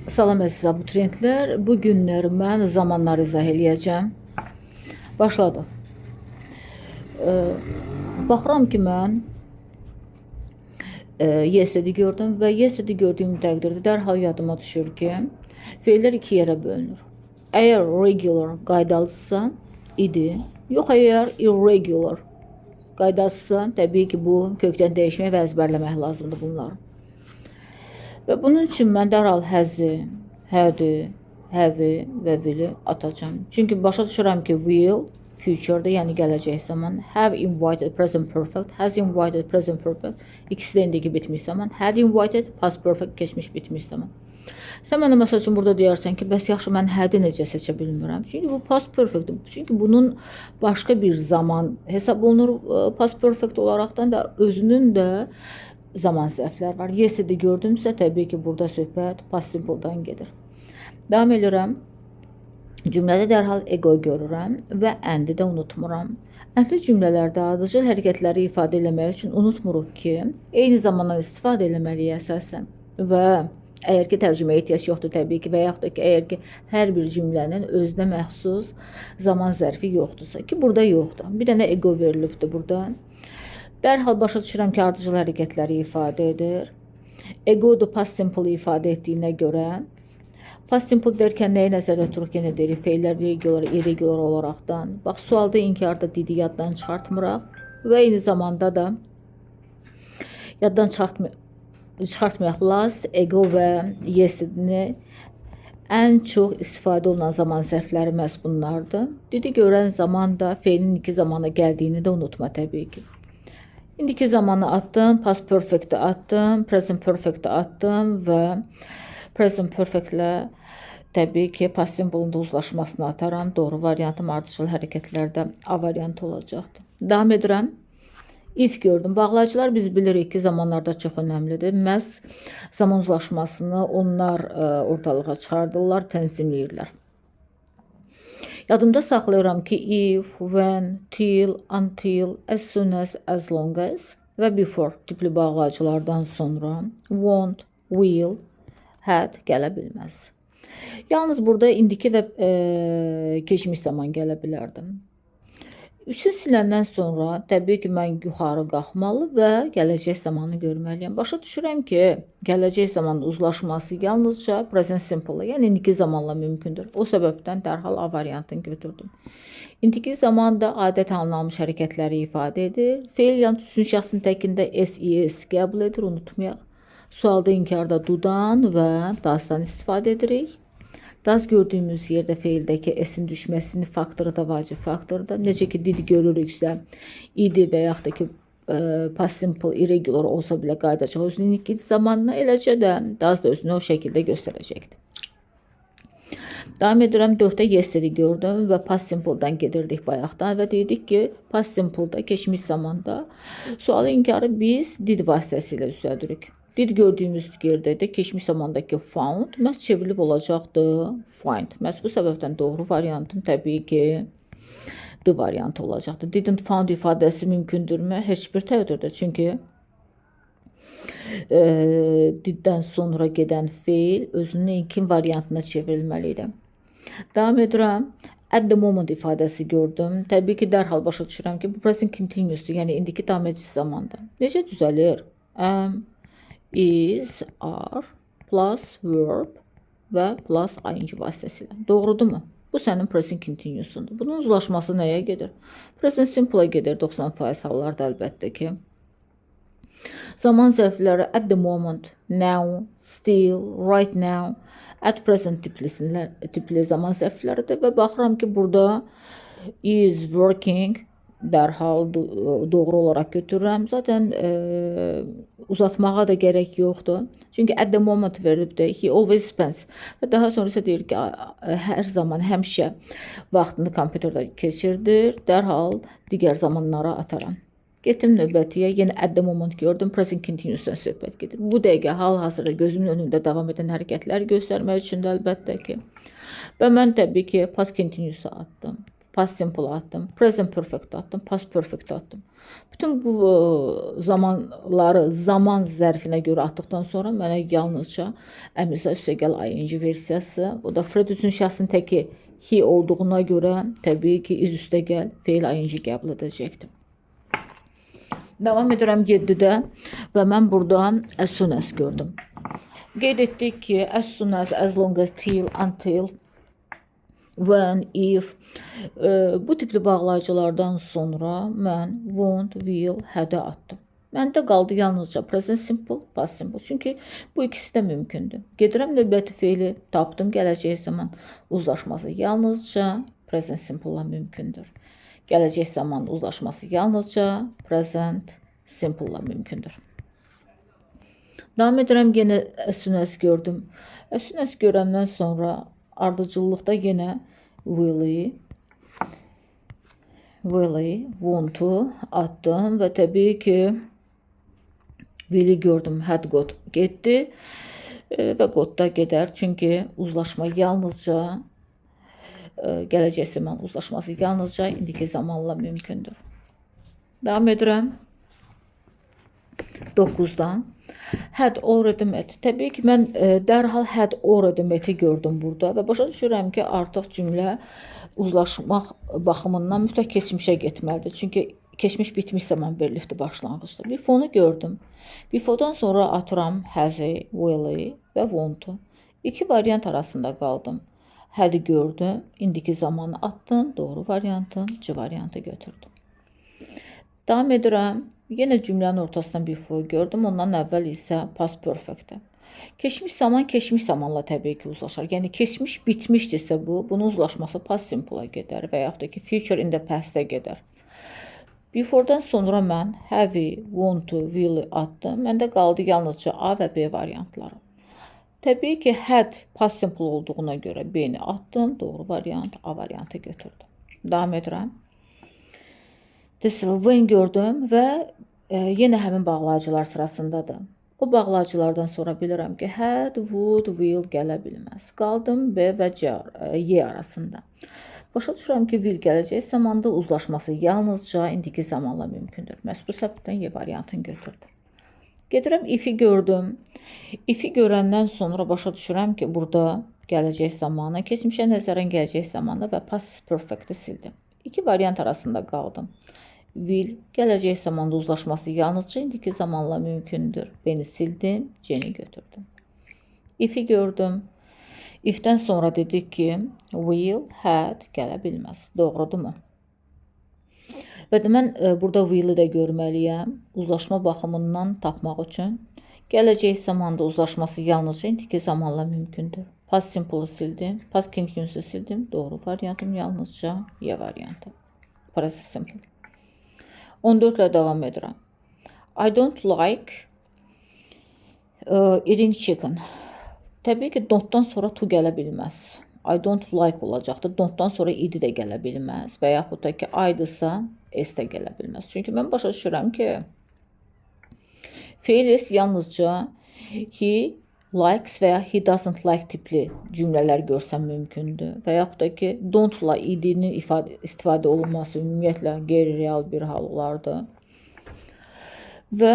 Salam əziz abituriyentlər. Bu günlər mən zamanları izah eləyəcəm. Başladı. Baxıram ki, mən yesterday gördüm və yesterday gördüyüm təqdirdə dərhal yadıma düşür ki, feillər iki yerə bölünür. Əgər regular qaydalısa idi, yox əgər irregular qaydasısa, təbii ki, bu kökdən dəyişmək və əzbərləmək lazımdır bunları. Və bunun üçün mən dərhal həzi, hədi, həvi və willi atacağım. Çünki başa düşürəm ki, will future-da, yəni gələcək zaman, have invited present perfect, has invited present perfect, ikisi də indiki bitmiş zaman, had invited past perfect keçmiş bitmiş zaman. Sən mənə məsəl üçün burada deyərsən ki, bəs yaxşı mən had-i necə seçə bilmirəm? Çünki bu past perfect-dir. Çünki bunun başqa bir zaman hesab olunur past perfect olaraqdan və özünün də zaman zərflər var. Yesterday gördümsə, təbii ki, burada söhbət past simple-dan gedir. Davam edirəm. Cümlədə dərhal ego görürəm və endi də unutmuram. Əndli cümlələrdə ardıcıl hərəkətləri ifadə eləmək üçün unutmuruq ki, eyni zamandan istifadə eləməliyik əsasən və əgər ki, tərcüməyə ehtiyac yoxdur təbii ki, və yaxud da ki, əgər ki, hər bir cümlənin özünə məxsus zaman zərfi yoxdursa ki, burada yoxdur. Bir dənə ego verilibdir burada. Dərhal başa düşürəm ki, ardıcıl hərəkətləri ifadə edir. Ego da past simple ifadə etdiyinə görə past simple derkən nəyi nəzərdə tuturuq? Yenə deyirik, feillər regular, irregular olaraqdan. Bax, sualda, inkarda didi yaddan çıxartmıraq və eyni zamanda da yaddan çıxartmayaq. Last, ego və yesterday'ni ən çox istifadə olunan zaman zərfləri məhz bunlardır. Didi görən zaman da feilin iki zamana gəldiyini də unutma təbii ki. İndiki zamanı atdım, past perfect'i atdım, present perfect'i atdım və present perfect'lə təbii ki, past simple-un da uzlaşmasını ataram. Doğru variantım ardıcıl hərəkətlərdə A variantı olacaqdır. Davam edirəm. If gördüm. Bağlayıcılar biz bilirik ki, zamanlarda çox önəmlidir. Məhz zaman uzlaşmasını onlar ortalığa çıxardırlar, tənzimləyirlər. Yadımda saxlayıram ki, if, when, till, until, as soon as long as və before tipli bağlayıcılardan sonra won't, will, had gələ bilməz. Yalnız burada indiki və keçmiş zaman gələ bilərdim. Üçün siləndən sonra təbii ki, mən yuxarı qalxmalı və gələcək zamanı görməliyəm. Başa düşürəm ki, gələcək zamanın uzlaşması yalnızca present simple, yəni indiki zamanla mümkündür. O səbəbdən dərhal A variantını götürdüm. İndiki zaman da adət anılmış hərəkətləri ifadə edir. Feil yəni üçün şəxsin təkində SES qəbul edir, unutmayaq. Sualda inkarda dudan və dasdan istifadə edirik. Das gördüyümüz yerdə feildəki S-in düşməsinin faktoru da vacib faktordur. Necə ki, did görürüksə, idi və yaxud da ki, past simple, irregular olsa belə qaydacaq özünün indiki zamanına, eləcə də das da özünü o şəkildə göstərəcəkdir. Davam edirəm, 4-də yesterday gördüm və past simple-dan gedirdik bayaqdan və dedik ki, past simple-da keçmiş zamanda sualı inkarı biz did vasitəsilə üstlədirik. Did gördüyümüz yerdə də keçmiş zamandakı found məhz çevrilib olacaqdı find. Məhz bu səbəbdən doğru variantın təbii ki, D variantı olacaqdı. Didn't found ifadəsi mümkündürmü? Heç bir təqdirdə. Çünki diddən sonra gedən feil özünün ilkin variantına çevrilməlidir. Davam edirəm. At the moment ifadəsi gördüm. Təbii ki, dərhal başa düşürəm ki, bu present continuous'dur, yəni indiki davam edici zamanda. Necə düzəlir? Is, are, plus verb və plus ing vasitəsilə. Doğrudurmu? Bu sənin present continuous'undur. Bunun uzlaşması nəyə gedir? Present simple-a gedir 90% hallarda əlbəttə ki. Zaman zərfləri at the moment, now, still, right now, at present tipli zaman zərfləridir və baxıram ki, burada is working dərhal doğru olaraq götürürəm. Zaten uzatmağa da gərək yoxdur. Çünki at the moment verilibdir. He always spends. Və daha sonra isə deyir ki, hər zaman, həmişə vaxtını kompüterdə keçirdir. Dərhal digər zamanlara ataram. Getdim növbətiyə, yenə at the moment gördüm. Present continuous'dan söhbət gedir. Bu dəqiqə hal-hazırda gözümün önündə davam edən hərəkətləri göstərmək üçün də əlbəttə ki. Və mən təbii ki, past continuous'a atdım. past simple atdım. Present perfect atdım. Past perfect atdım. Bütün bu zamanları zaman zərfinə görə atdıqdan sonra mənə yalnızca əmrsə üstəgəl ing versiyası. Bu da Fred üçün şəxsin təki he olduğuna görə təbii ki iz üstəgəl feil ing qəbul edəcəkdim. Devam edirəm 7-də və mən burada as soon as gördüm. Qeyd etdik ki as soon as long as, till, until, when, if bu tipli bağlayıcılardan sonra mən won't, will, had atdım. Məndə qaldı yalnızca present simple, past simple. Çünki bu ikisi də mümkündür. Gedirəm növbəti feili tapdım, gələcək zaman uzlaşması yalnızca present simple-la mümkündür. Gələcək zaman uzlaşması yalnızca present simple-la mümkündür. Davam edirəm, yenə as soon as gördüm. As soon as görəndən sonra ardıcıllıqda yenə will'i, won't-u atdım və təbii ki will'i gördüm, had got getdi və got da gedər. Çünki uzlaşma yalnızca gələcək zaman uzlaşması yalnızca indiki zamanla mümkündür. Davam edirəm 9-dan. Had already met. Təbii ki mən dərhal had already met'i gördüm burada və başa düşürəm ki artıq cümlə uzlaşmaq baxımından mütləq keçmişə getməlidir. Çünki keçmiş bitmiş zaman verilibdir başlanğıcda. Before'nu gördüm. Before'dan sonra atıram has'i, will'i və won't-u. İki variant arasında qaldım. Had'i gördüm, indiki zamanı atdım, doğru variantım, C variantı götürdüm. Davam edirəm. Yenə cümlənin ortasından before gördüm, ondan əvvəl isə past perfect-dir. Keçmiş zaman keçmiş zamanla təbii ki uzlaşar. Yəni keçmiş bitmişdirsə bunun uzlaşması past simple-a gedər və yaxud da ki future in the past-ə gedər. Before'dan sonra mən have, want-u, will-i atdım. Məndə qaldı yalnızca A və B variantları. Təbii ki had past simple olduğuna görə B-ni atdım, doğru variant A variantı götürdüm. Davam edirəm. When gördüm və yenə həmin bağlayıcılar sırasındadır. O bağlayıcılardan sonra bilirəm ki had, would, will gələ bilməz. Qaldım B və Y arasında. Başa düşürəm ki will gələcək zamanda uzlaşması yalnızca indiki zamanla mümkündür. Məhz bu səbəbdən Y variantını götürdüm. Gedirəm if'i gördüm. If'i görəndən sonra başa düşürəm ki burada gələcək zamanı, keçmişə nəzərən gələcək zamanı və past perfect-i sildim. İki variant arasında qaldım. Will gələcək zamanda uzlaşması yalnızca indiki zamanla mümkündür. Beni sildim, C'ni götürdüm. If'i gördüm. If'dən sonra dedik ki will, had gələ bilməz. Doğrudurmu? Və mən burada will'i də görməliyəm. Uzlaşma baxımından tapmaq üçün. Gələcək zamanda uzlaşması yalnızca indiki zamanla mümkündür. Past simple-ı sildim. Past continuous'u sildim. Doğru variantım yalnızca Y variantı. Present simple. 14 ilə davam edirəm. I don't like eating chicken. Təbii ki don't-dan sonra to gələ bilməz. I don't like olacaqdır. Don't-dan sonra id də gələ bilməz və yaxud da ki I-dırsa s də gələ bilməz. Çünki mən başa düşürəm ki feil s yalnızca he likes və ya he doesn't like tipli cümlələr görsəm mümkündür. Və yaxud da ki don't-la id-nin istifadə olunması ümumiyyətlə qeyri-real bir hal olardı. Və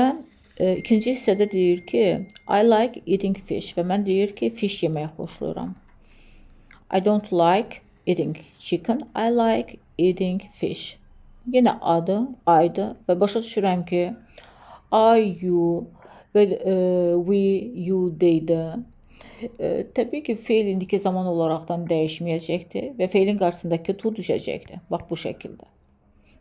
ikinci hissədə deyir ki I like eating fish və mən deyir ki fish yeməyi xoşlayıram. I don't like eating chicken, I like eating fish. Yenə adı, aydı və başa düşürəm ki I, you və we, you, they-də təbii ki feil indiki zaman olaraqdan dəyişməyəcəkdir və feilin qarşısındakı to düşəcəkdir. Bax bu şəkildə.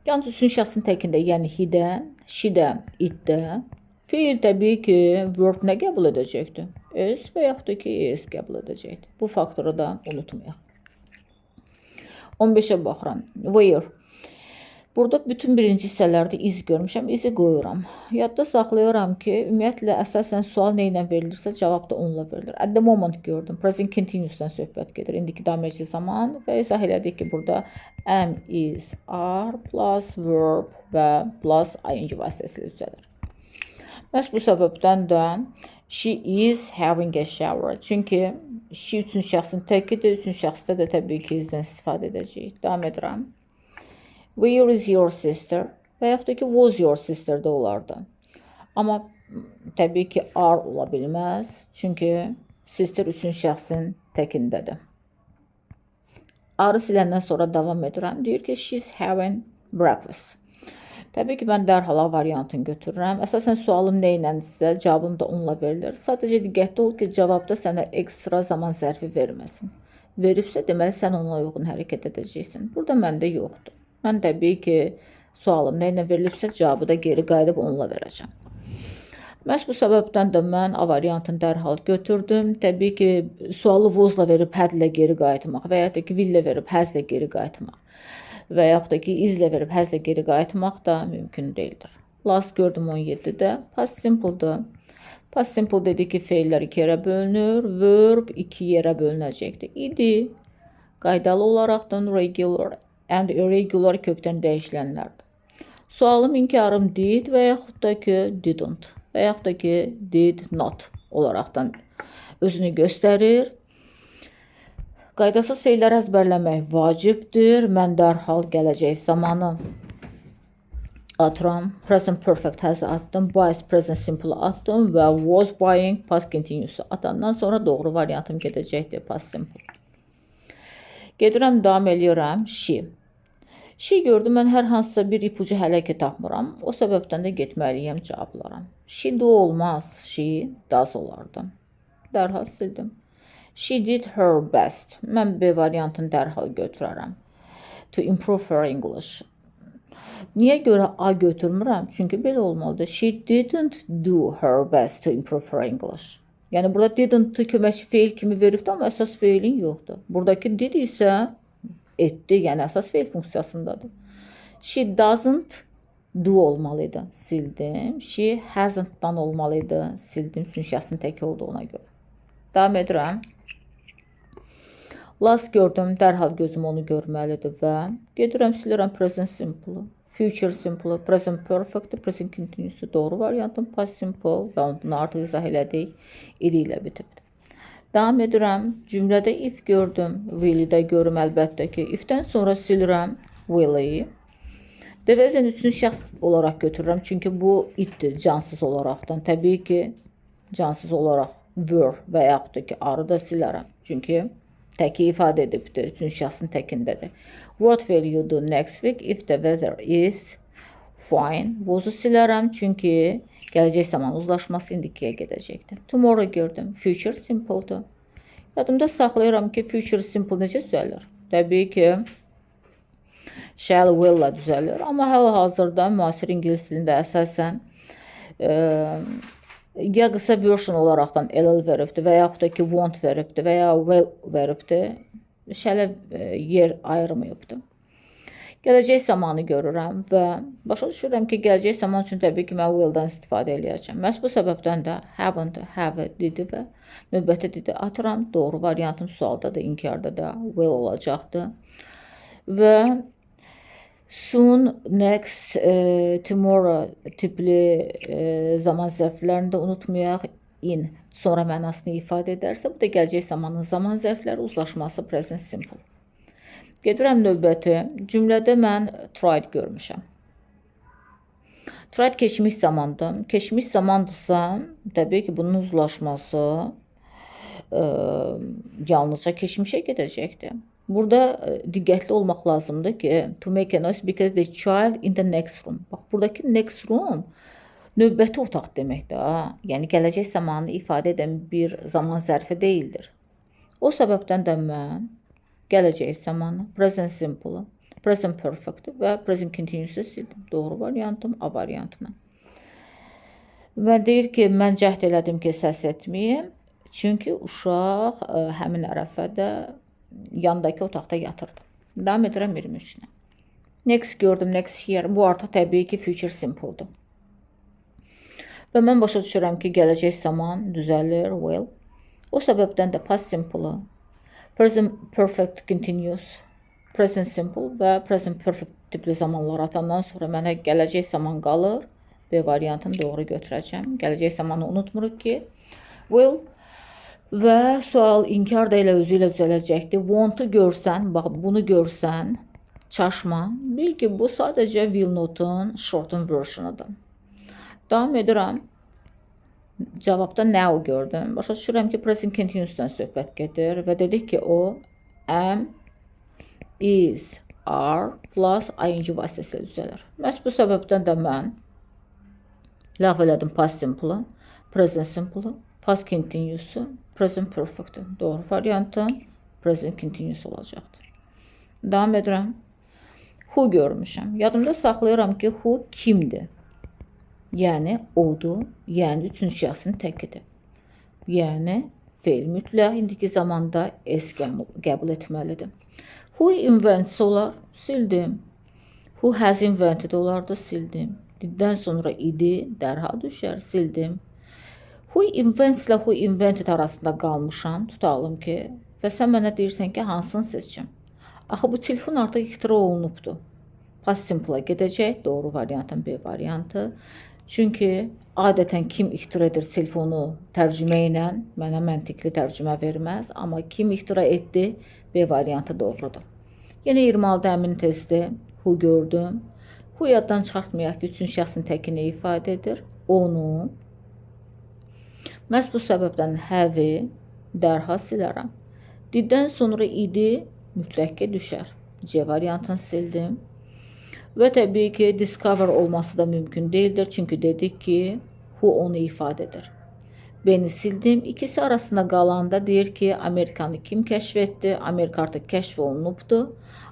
Yalnız üçün şəxsin təkində, yəni he-də, she-də, it-də feil təbii ki verb nə qəbul edəcəkdir? S və yaxud da ki es qəbul edəcəkdir. Bu faktoru da unutmayaq. 15-ə baxıram. Where? Burada bütün birinci hissələrdə iz görmüşəm, izi qoyuram. Yadda saxlayıram ki, ümumiyyətlə, əsasən sual nə ilə verilirsə, cavab da onunla verilir. At the moment gördüm. Present continuous'dan söhbət gedir. İndiki daməcli zaman və izah elədik ki, burada am, is, are, plus verb və plus ing vasitəsilə düzəlir. Məhz bu səbəbdən də she is having a shower. Çünki she üçün şəxsin təkidir, üçün şəxsdə də təbii ki, izdən istifadə edəcəyik. Davam edirəm. Where is your sister? Və yaxud da ki, was your sister də olardı. Amma təbii ki, are ola bilməz. Çünki sister üçün şəxsin təkindədir. Are siləndən sonra davam edirəm. Deyir ki, she's having breakfast. Təbii ki, mən dərhal A variantını götürürəm. Əsasən sualım nə ilənsə, cavabım da onunla verilir. Sadəcə diqqətli ol ki, cavabda sənə ekstra zaman zərfi verməsin. Veribsə, deməli, sən ona uyğun hərəkət edəcəksin. Burada məndə yoxdur. Mən təbii ki, sualım nə ilə verilibsə, cavabı da geri qayıdıb onunla verəcəm. Məhz bu səbəbdən də mən A variantını dərhal götürdüm. Təbii ki, sualı was-la verib had-lə geri qayıtmaq və yaxud da ki, will-lə verib has-lə geri qayıtmaq və yaxud da ki, is-lə verib has-lə geri qayıtmaq da mümkün deyildir. Last gördüm 17-də. Past simple-dır. Past simple dedi ki, feillər 2 yerə bölünür, verb 2 yerə bölünəcəkdir. İdi, qaydalı olaraqdan regular and irregular kökdən dəyişilənlərdir. Sualım inkarım did və yaxud da ki, didn't və yaxud da ki, did not olaraqdan özünü göstərir. Qaydasız şeyləri əzbərləmək vacibdir. Mən dərhal gələcək zamanı atıram. Present perfect has atdım. Buys present simple atdım və was buying past continuous atandan sonra doğru variantım gedəcəkdir past simple. Gedirəm, davam eləyirəm. She. She gördüm, mən hər hansısa bir ipucu hələ ki tapmıram. O səbəbdən də getməliyəm cavablaram. She do olmaz. She does olardı. Dərhal sildim. She did her best. Mən B variantını dərhal götürərəm. To improve her English. Niyə görə A götürmürəm? Çünki belə olmalıdır. She didn't do her best to improve her English. Yəni, burada didn't köməkçi feil kimi veribdir, amma əsas feilin yoxdur. Buradakı did isə etdi, yəni əsas feil funksiyasındadır. She doesn't do olmalıydı. Sildim. She hasn't-dan olmalıydı. Sildim, çünki şəxsin təki olduğuna görə. Davam edirəm. Last gördüm, dərhal gözüm onu görməlidir və gedirəm, silirəm present simple, future simple, present perfect, present continuous doğru variantım, past simple və bunu artıq izah elədik, idi ilə bitibdir. Davam edirəm, cümlədə if gördüm, will-i də görüm əlbəttə ki, if-dən sonra silirəm will-i. Devezən üçün şəxs olaraq götürürəm, çünki bu itdir, cansız olaraqdan. Təbii ki, cansız olaraq were və yaxud da ki, arı da silərəm, çünki təki ifadə edibdir, üçün şəxsin təkindədir. What will you do next week if the weather is fine? Was-u silərəm, çünki gələcək zaman uzlaşması indikiyə gedəcəkdir. Tomorrow gördüm, future simple-dur. Yadımda saxlayıram ki, future simple necə düzəlir? Təbii ki, shall, will-la düzəlir, amma hal-hazırda müasir ingilis dilində əsasən ya qısa version olaraqdan ll veribdir və yaxud da ki, want veribdir və ya will veribdir. Shall-ə yer ayırmayıbdır. Gələcək zamanı görürəm və başa düşürəm ki, gələcək zaman üçün təbii ki, mən will-dan istifadə eləyəcəm. Məhz bu səbəbdən də haven't, have dedi və növbəti dedi atıram. Doğru variantım sualda da, inkarda da will olacaqdır. Və soon, next, tomorrow tipli zaman zərflərində unutmayaq. In sonra mənasını ifadə edərsə, bu da gələcək zamanın zaman zərfləri uzlaşması present simple. Gedirəm növbəti. Cümlədə mən tried görmüşəm. Tried keçmiş zamandır. Keçmiş zamandırsa, təbii ki, bunun uzlaşması yalnızca keçmişə gedəcəkdir. Burada diqqətli olmaq lazımdır ki, to make a noise because the child in the next room. Bax, buradakı next room növbəti otaq deməkdir. Yəni, gələcək zamanı ifadə edən bir zaman zərfi deyildir. O səbəbdən də mən gələcək zamanı, present simple, present perfect və present continuous sildim. Doğru variantım A variantına. Və deyir ki, mən cəhd elədim ki, səs etməyim. Çünki uşaq həmin ərəfədə yandakı otaqda yatırdı. Davam edirəm 23-nə. Next gördüm, next here. Bu artıq təbii ki, future simple-dur. Və mən başa düşürəm ki, gələcək zaman düzəlir, will. O səbəbdən də past simple, present perfect continuous, present simple və present perfect tipli zamanlar atandan sonra mənə gələcək zaman qalır. B variantını doğru götürəcəm. Gələcək zamanı unutmuruq ki, will və sual inkar da elə özü ilə düzələcəkdir. Want-ı görsən, bax, bunu görsən, Çaşma. Bil ki bu sadəcə will not-un shorten versionudur. Davam edirəm. Cavabda now gördüm. Başa düşürəm ki, present continuous'dan söhbət gedir və dedik ki, o am, is, are plus ing vasitəsilə düzəlir. Məhz bu səbəbdən də mən ləğv elədim past simple-ı, present simple-ı, past continuous'u, present perfect-ı. Doğru variantı present continuous olacaqdır. Davam edirəm. Who görmüşəm. Yadımda saxlayıram ki, who kimdir? Yəni odur, yəni üçüncü şəxsin təkidir. Yəni fe'l mütləq indiki zamanda s qəbul etməlidir. Who invents olar, sildim. Who has invented olar da sildim. Diddən sonra idi, dərhal düşər, sildim. Who invents ilə who invented arasında qalmışam, tutalım ki, və sən mənə deyirsən ki, hansını seçim? Axı bu telefon artıq ixtira olunubdur. Past simple-a gedəcək, doğru variantın B variantı. Çünki adətən kim ixtira edir telefonu tərcümə ilə mənə məntiqli tərcümə verməz, amma kim ixtira etdi B variantı doğrudur. Yenə 26-da əmin testi who gördüm. Who yaddan çıxartmayaq ki, üçüncü şəxsin təkini ifadə edir. Onu. Məhz bu səbəbdən have-i dərhal silərəm. Diddən sonra idi mütləq ki düşər. C variantını sildim. Və təbii ki, discover olması da mümkün deyildir. Çünki dedik ki, who onu ifadə edir. Beni sildim. İkisi arasında qalanda deyir ki, Amerikanı kim kəşf etdi? Amerika artıq kəşf olunubdur.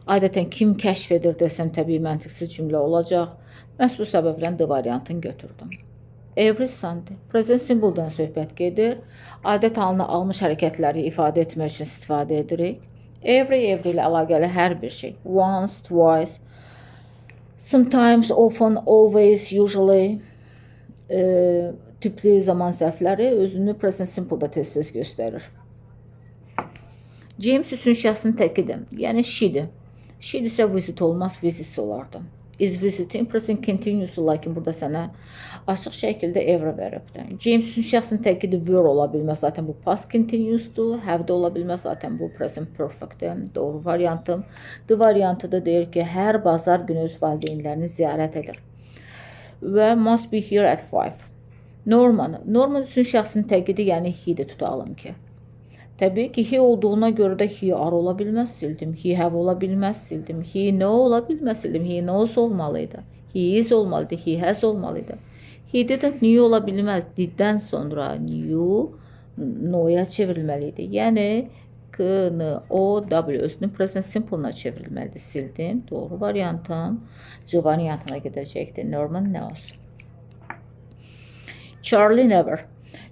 Adətən kim kəşf edir desəm təbii məntiqsiz cümlə olacaq. Məhz bu səbəbdən D variantını götürdüm. Every Sunday. Present simple-dan söhbət gedir. Adət halını almış hərəkətləri ifadə etmək üçün istifadə edirik. Every ilə əlaqəli hər bir şey. Once, twice, sometimes, often, always, usually tipli zaman zərfləri özünü present simple-da tez-tez göstərir. James üçüncü şəxsin təkidir. Yəni she-dir. She isə visit olmaz, visits olardı. Is visiting present continuous, lakin burada sənə açıq şəkildə every veribdir. James üçüncü şəxsin təkidir were ola bilməz, zaten bu past continuous'dur. Have də ola bilməz, zaten bu present perfectdir. Doğru variantım. D variantı da deyir ki, hər bazar günü öz valideynlərini ziyarət edir. Və must be here at 5. Norman üçüncü şəxsin təkidir, yəni he-dir tutalım ki. Təbii ki, he olduğuna görə də he are ola bilməz, sildim. He have ola bilməz, sildim. He know ola bilməz, sildim. He knows olmalıydı. He is olmalıydı, he has olmalıydı. He didn't knew ola bilməz, diddən sonra knew know'ya çevrilməliydi. Yəni K, N, O, W özünün present simple-na çevrilməlidir, sildim. Doğru variantım C variantına gedəcəkdir. Norman knows. Charlie never.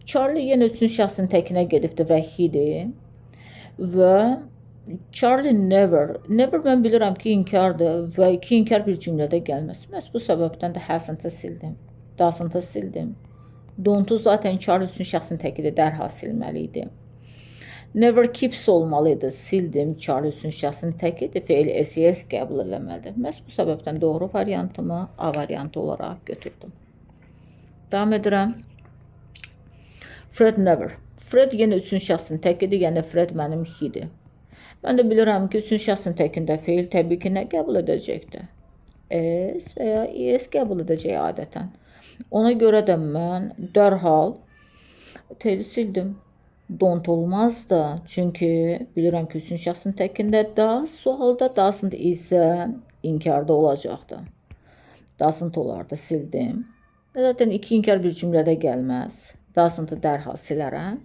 Charlie yenə üçüncü şəxsin təkinə gedibdir və he-dir. Və Charlie never mən bilirəm ki, inkardır və iki inkar bir cümlədə gəlməz. Məhz bu səbəbdən də hasn't-ı sildim. Doesn't-ı sildim. Don't-u zaten Charlie üçüncü şəxsin təkidir, dərhal silməliydi. Never keeps olmalıydı, sildim. Charlie üçüncü şəxsin təkidir, fe'l SES qəbul eləməlidir. Məhz bu səbəbdən doğru variantımı A variantı olaraq götürdüm. Davam edirəm. Fred never. Fred yenə üçüncü şəxsin təkidir, yəni Fred mənim he-dir. Mən də bilirəm ki, üçüncü şəxsin təkində fe'l təbii ki, nə qəbul edəcəkdir? S və ya es qəbul edəcək adətən. Ona görə də mən dərhal teli sildim. Don't olmaz da, çünki bilirəm ki, üçüncü şəxsin təkində da, sualda doesn't isə inkarda olacaqdır. Doesn't olardı, sildim. Zaten iki inkar bir cümlədə gəlməz. Doesn't-ı dərhal silərəm.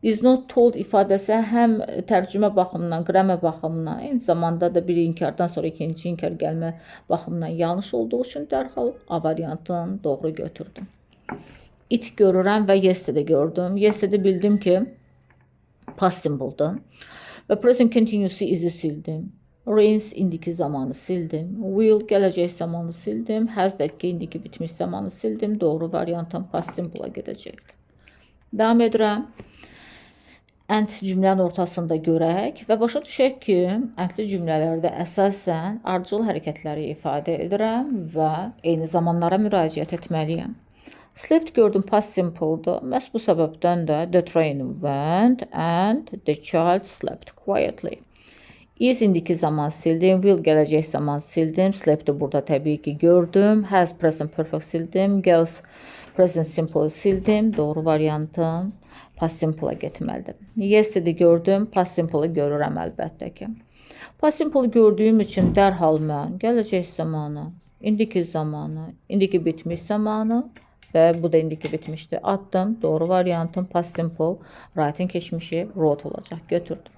Is not told ifadəsi həm tərcümə baxımından, qramər baxımından, eyni zamanda da bir inkardan sonra ikinci inkar gəlmə baxımından yanlış olduğu üçün dərhal A variantını doğru götürdüm. It görürəm və yesterday gördüm. Yesterday bildim ki, past simple-dır. Və present continuous-i izi sildim. Rains indiki zamanı sildim. Will gələcək zamanı sildim. Has that ki indiki bitmiş zamanı sildim. Doğru variantın past simple-a gedəcəkdir. Davam edirəm. And cümlənin ortasında görək və başa düşək ki, əndli cümlələrdə əsasən ardıcıl hərəkətləri ifadə edirəm və eyni zamanlara müraciət etməliyəm. Slept gördüm past simple-dır. Məhz bu səbəbdən də the train went and the child slept quietly. Is indiki zaman sildim. Will gələcək zaman sildim. Slept-i burada təbii ki gördüm. Has present perfect sildim. Goes present simple sildim. Doğru variantım past simple-a getməlidir. Yesterday gördüm. Past simple-ı görürəm əlbəttə ki. Past simple gördüyüm üçün dərhal mən gələcək zamanı, indiki zamanı, indiki bitmiş zamanı və bu da indiki bitmişdi. Atdım. Doğru variantım past simple, writing keçmişi wrote olacaq. Götürdüm.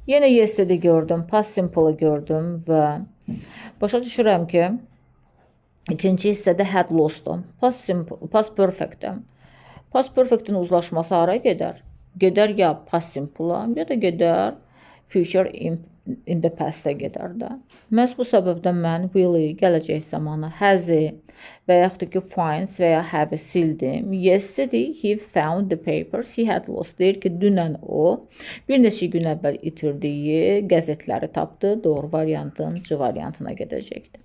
Yenə yesterday gördüm. Past simple-ı gördüm və başa düşürəm ki, ikinci hissədə had lost-um. Past simple, past perfect-əm. Past perfect-in uzlaşması hara gedər? Gedər ya past simple-a, ya da gedər future in the past-ə gedər də. Məhz bu səbəbdən mən will-i, gələcək zamanı, has-i və yaxud ki finds və ya have-i sildim. Yesterday he found the papers he had lost. Deyir ki, dünən o bir neçə gün əvvəl itirdiyi qəzetləri tapdı. Doğru variantın C variantına gedəcəkdir.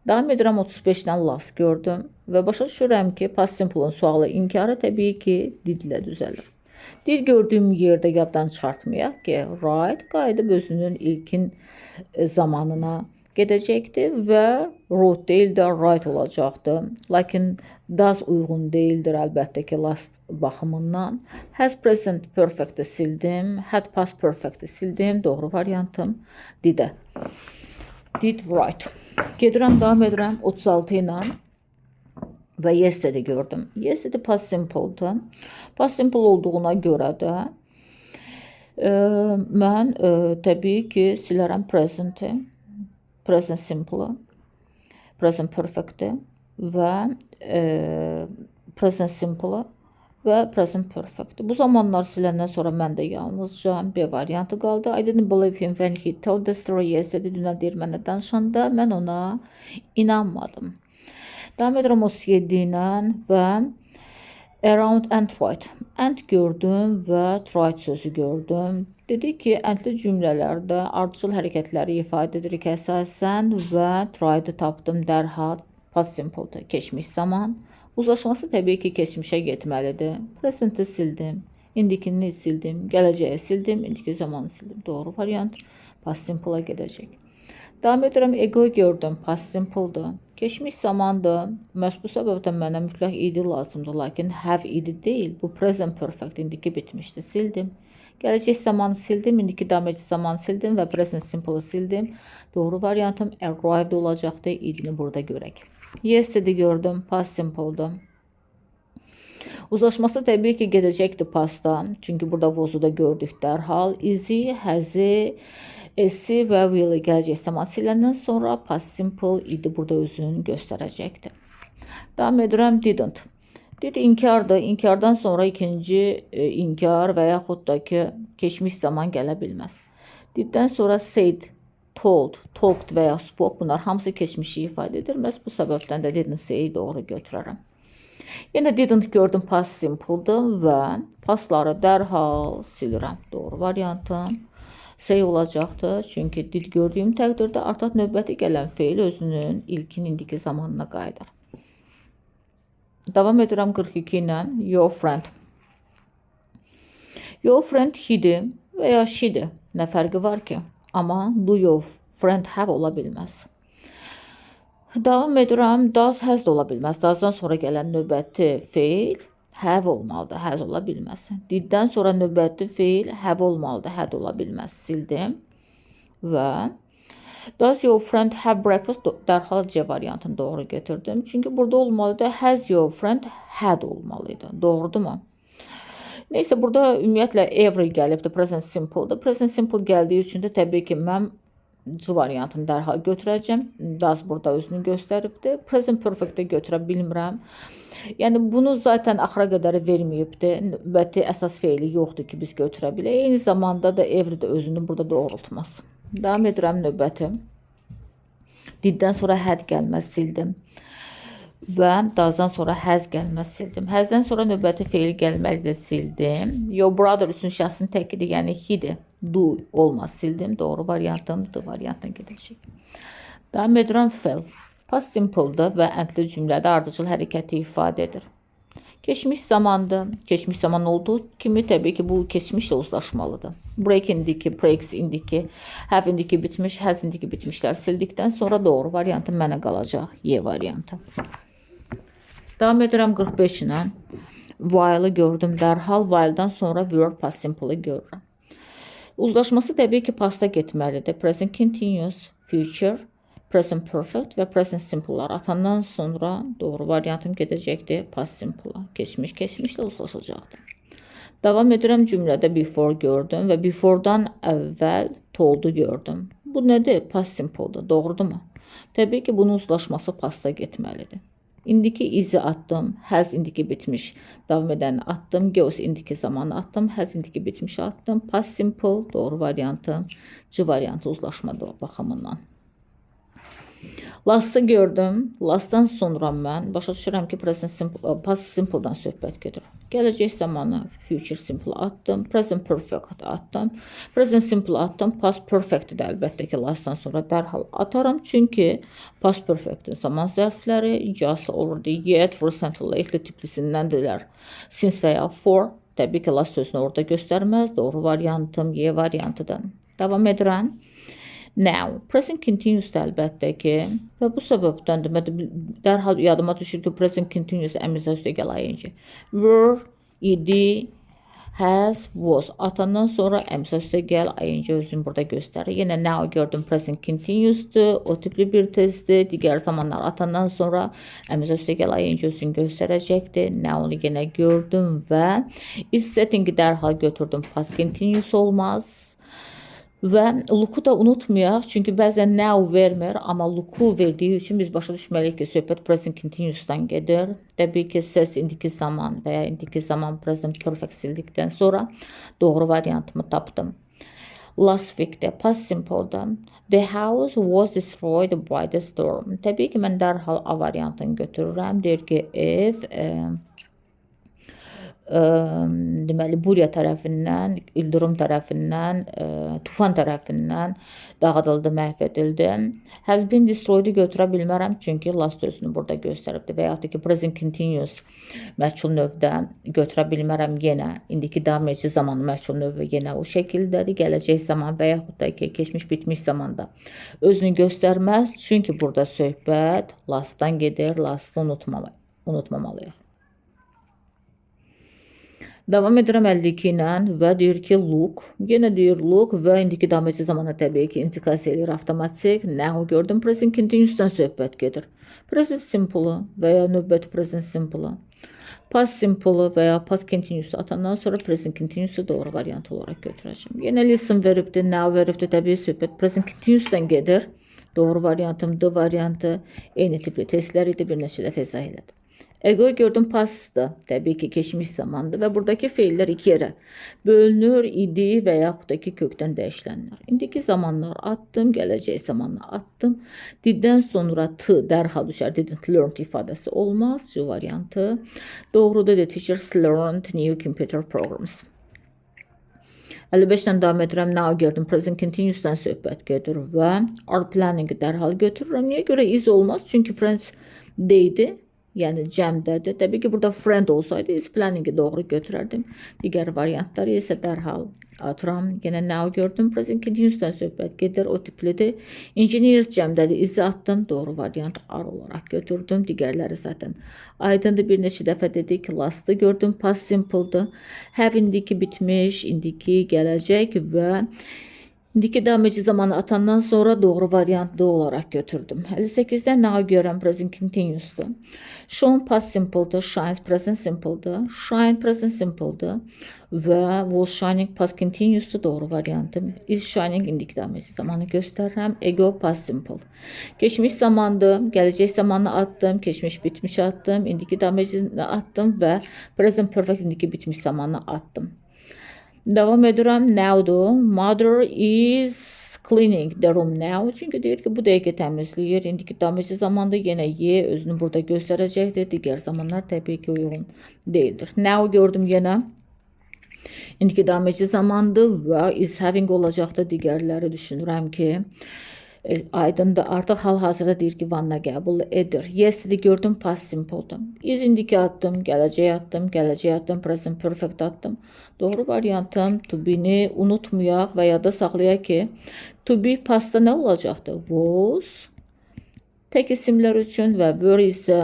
Davam edirəm 35-dən last gördüm və başa düşürəm ki, past simple-ın sualı inkarı təbii ki did ilə düzəlir. Did gördüyüm yerdə yaddan çıxartmayaq ki, right qayıdıb özünün ilkin zamanına gedəcəkdir və wrote deyil də right olacaqdır. Lakin does uyğun deyildir əlbəttə ki last baxımından. Has present perfect-i sildim. Had past perfect-i sildim. Doğru variantım did-ə. Did right. Gedirəm, davam edirəm 36 ilə və yesterday gördüm. Yesterday past simple-dır. Past simple olduğuna görə də mən təbii ki silərəm present-i, present simple-ı, present perfect-i və present simple-ı və present perfect. Bu zamanlar siləndən sonra məndə yalnızca B variantı qaldı. I didn't believe him when he told the story yesterday. Dünən deyir mənə danışanda mən ona inanmadım. Davam edirəm 37 ilə və around and right. And gördüm və right sözü gördüm. Dedi ki, əndli cümlələrdə ardıcıl hərəkətləri ifadə edirik əsasən və try-ı tapdım dərhal past simple-dır, keçmiş zaman. Uzlaşması təbii ki keçmişə getməlidir. Present-i sildim, indikini sildim, gələcəyi sildim, indiki zamanı sildim. Doğru variant past simple-a gedəcək. Davam edirəm, ego gördüm, past simple-dır. Keçmiş zamandır. Məhz bu səbəbdən mənə mütləq idi lazımdır, lakin have idi deyil. Bu present perfect, indiki bitmişdi, sildim. Gələcək zamanı sildim, indiki davam edici zamanı sildim və present simple-ı sildim. Doğru variantım arrived olacaqdı, idini burada görək. Yesterday gördüm, past simple-dır. Uzlaşması təbii ki gedəcəkdir pastdan, çünki burada was-u da gördük dərhal. Is-i, has-i, S-i və will-i gələcək zaman siləndən sonra past simple idi burada özünü göstərəcəkdir. Davam edirəm didn't. Did inkardır. İnkardan sonra ikinci inkar və yaxud da ki keçmiş zaman gələ bilməz. Diddən sonra said, told, talked və ya spoke, bunlar hamısı keçmişi ifadə edir. Məhz bu səbəbdən də didn't say doğru götürərəm. Yenə didn't gördüm, past simple-dır və pastları dərhal silirəm. Doğru variantım say olacaqdır. Çünki did gördüyüm təqdirdə artıq növbəti gələn feil özünün ilkin indiki zamanına qayıdır. Davam edirəm 42 ilə your friend. Your friend he-dir və ya she-dir. Nə fərqi var ki? Amma do your friend have ola bilməz. Davam edirəm, does has da ola bilməz. Does'dan sonra gələn növbəti feil have olmalıdır, has ola bilməz. Diddən sonra növbəti feil have olmalıdır, had ola bilməz. Sildim və does your friend have breakfast? Dərhal C variantını doğru götürdüm. Çünki burada olmalıdır, has your friend had olmalıydı. Doğrudurmu? Neyse, burada ümumiyyətlə every gəlibdir, present simple-dır. Present simple gəldiyi üçün də təbii ki mən C variantını dərhal götürəcəm. Does burada özünü göstəribdir. Present perfect-də götürə bilmirəm. Yəni bunu zaten axıra qədər verməyibdir. Növbəti əsas feili yoxdur ki biz götürə bilək. Eyni zamanda da every də özünü burada doğrultmaz. Davam edirəm növbəti. Diddən sonra had gəlməz, sildim. Və does'dan sonra has gəlməz, sildim. Has'dən sonra növbəti feil gəlməli də sildim. Your brother üçün şəxsin təkidir, yəni he-dir. Do olmaz, sildim. Doğru variantım D variantına gedəcək. Davam edirəm fell. Past simple-dır və əndli cümlədə ardıcıl hərəkəti ifadə edir. Keçmiş zamandı. Keçmiş zaman olduğu kimi tabii ki bu keçmişle uzlaşmalıdır. Break indiki, breaks indiki, have indiki bitmiş, has indiki bitmişler sildikten sonra doğru variantı mənə qalacaq. Y variantı. Davam edirəm 45 ilə. While'ı gördüm dərhal. While'dan sonra verb past simple'ı görürəm. Uzlaşması təbii ki pasta getməlidir. Present continuous, future, present perfect və present simple'lar atandan sonra doğru variantım gedəcəkdir past simple'a. Keçmiş keçmişlə uzlaşacaqdır. Davam edirəm cümlədə before gördüm və before'dan əvvəl told'u gördüm. Bu nədir? Past simple'dır. Doğrudurmu? Təbii ki bunun uzlaşması pasta getməlidir. İndiki izi attım, has indiki bitmiş, davam edəni attım, goes indiki zamanı attım, has indiki bitmiş attım, past simple doğru variantı, C variantı uzlaşma baxımından. Last'ı gördüm. Last'dan sonra mən başa düşürəm ki present simple, past simple'dan söhbət gedir. Gələcək zamanı future simple attım, present perfect attım, present simple attım, past perfect də əlbəttə ki last'dan sonra dərhal atarım. Çünki past perfect'in zaman zərfləri just, already, yet, recently, lately tiplisindəndirlər. Since və ya for, təbii ki last sözünü orada göstərməz. Doğru variantım Y variantıdır. Davam edirəm. Now, present continuous da əlbəttə ki və bu səbəbdən də dərhal yadıma düşür ki present continuous əmizə üstə gəl ing. Were, idi, has, was atandan sonra əmizə üstə gəl ing özünü burada göstərir. Yenə now gördüm present continuous'dur, o tipli bir tezdir. Digər zamanlar atandan sonra əmizə üstə gəl ing özünü göstərəcəkdir. Now'nu yenə gördüm və is setting'i dərhal götürdüm. Past continuous olmaz. Və look'u da unutmayaq, çünki bəzən now vermir, amma look'u verdiyi üçün biz başa düşməliyik ki, söhbət present continuous'dan gedir. Təbii ki, ses indiki zaman və ya indiki zaman present perfect sildikdən sonra doğru variantımı tapdım. Last week'də past simple'da the house was destroyed by the storm. Təbii ki, mən dərhal A variantını götürürəm. Deyir ki, if deməli Burya tərəfindən, İldırım tərəfindən, tufan tərəfindən dağıdıldı, məhv edildi. Has been destroyed götürə bilmərəm, çünki last sözünü burada göstəribdir. Və yaxud da ki, present continuous məchul növdə götürə bilmərəm yenə. İndiki davam edici zamanı məchul növü yenə o şəkildədir. Gələcək zaman və yaxud da ki, keçmiş bitmiş zamanda özünü göstərməz. Çünki burada söhbət lastdan gedir, lastı unutmamalıyıq. Davam edirəm 52 ilə və deyir ki look. Yenə deyir look və indiki davam edici zamana təbii ki intikas edir avtomatik. Now gördüm present continuous'dan söhbət gedir. Present simple və ya növbəti present simple, past simple və ya past continuous atandan sonra present continuous'u doğru variant olaraq götürəcəm. Yenə listen veribdir, now veribdir. Təbii söhbət present continuous'dan gedir. Doğru variantım D variantı. Eyni tipli testlər idi, bir neçə dəfə izah elədim. Ego gördüm pastda, təbii ki keçmiş zamandır və buradakı feillər iki yerə bölünür, idi və yaxud da ki kökdən dəyişilənlər. İndiki zamanlar attım, gələcək zamanlar attım. Diddən sonra T dərhal düşər, didn't learn ifadəsi olmaz, C variantı. Doğrudur, the teachers learned new computer programs. 55-dən davam edirəm, now gördüm, present continuous'dan söhbət gedir və are planning-i dərhal götürürəm. Niyə görə is olmaz? Çünki friends deydi. Yəni cəmdədir. Təbii ki, burada friend olsaydı is planning-i doğru götürərdim. Digər variantları isə dərhal atıram. Yenə now gördüm. Present continuous'dan söhbət gedir. O tiplidir. Engineers cəmdədir. İzi attım. Doğru variant ar olaraq götürdüm. Digərləri zaten aydındır. Bir neçə dəfə dedik. Last'ı gördüm. Past simple'dır. Have indiki bitmiş. İndiki gələcək və İndiki davam edici zamanı atandan sonra doğru variantlı olaraq götürdüm. 58-də now görəm present continuous'dur. Shown past simple'dır, shines present simple'dır, shine present simple'dır və was shining past continuous'dur, doğru variantım. Is shining indiki davam edici zamanı göstərirəm. Ego past simple. Keçmiş zamandır, gələcək zamanı attım, keçmiş bitmiş attım, indiki davam edici attım və present perfect indiki bitmiş zamanı attım. Davam edirəm, now'dur. Mother is cleaning the room now. Çünki deyir ki, bu dəqiqə təmizləyir. İndiki davam edici zamanda yenə Y özünü burada göstərəcəkdir. Digər zamanlar təbii ki, uyğun deyildir. Now gördüm yenə. İndiki davam edici zamandır və is having olacaqdır. Digərləri düşünürəm ki, Aydındır. Artıq hal-hazırda deyir ki, vanna qəbul edir. Yesterday gördüm, past simple'dır. Is indiki atdım, gələcək atdım, gələcək atdım, present perfect atdım. Doğru variantım to be-ni unutmayaq və yadda saxlayaq ki, to be pastda nə olacaqdır? Was tek isimlər üçün və were isə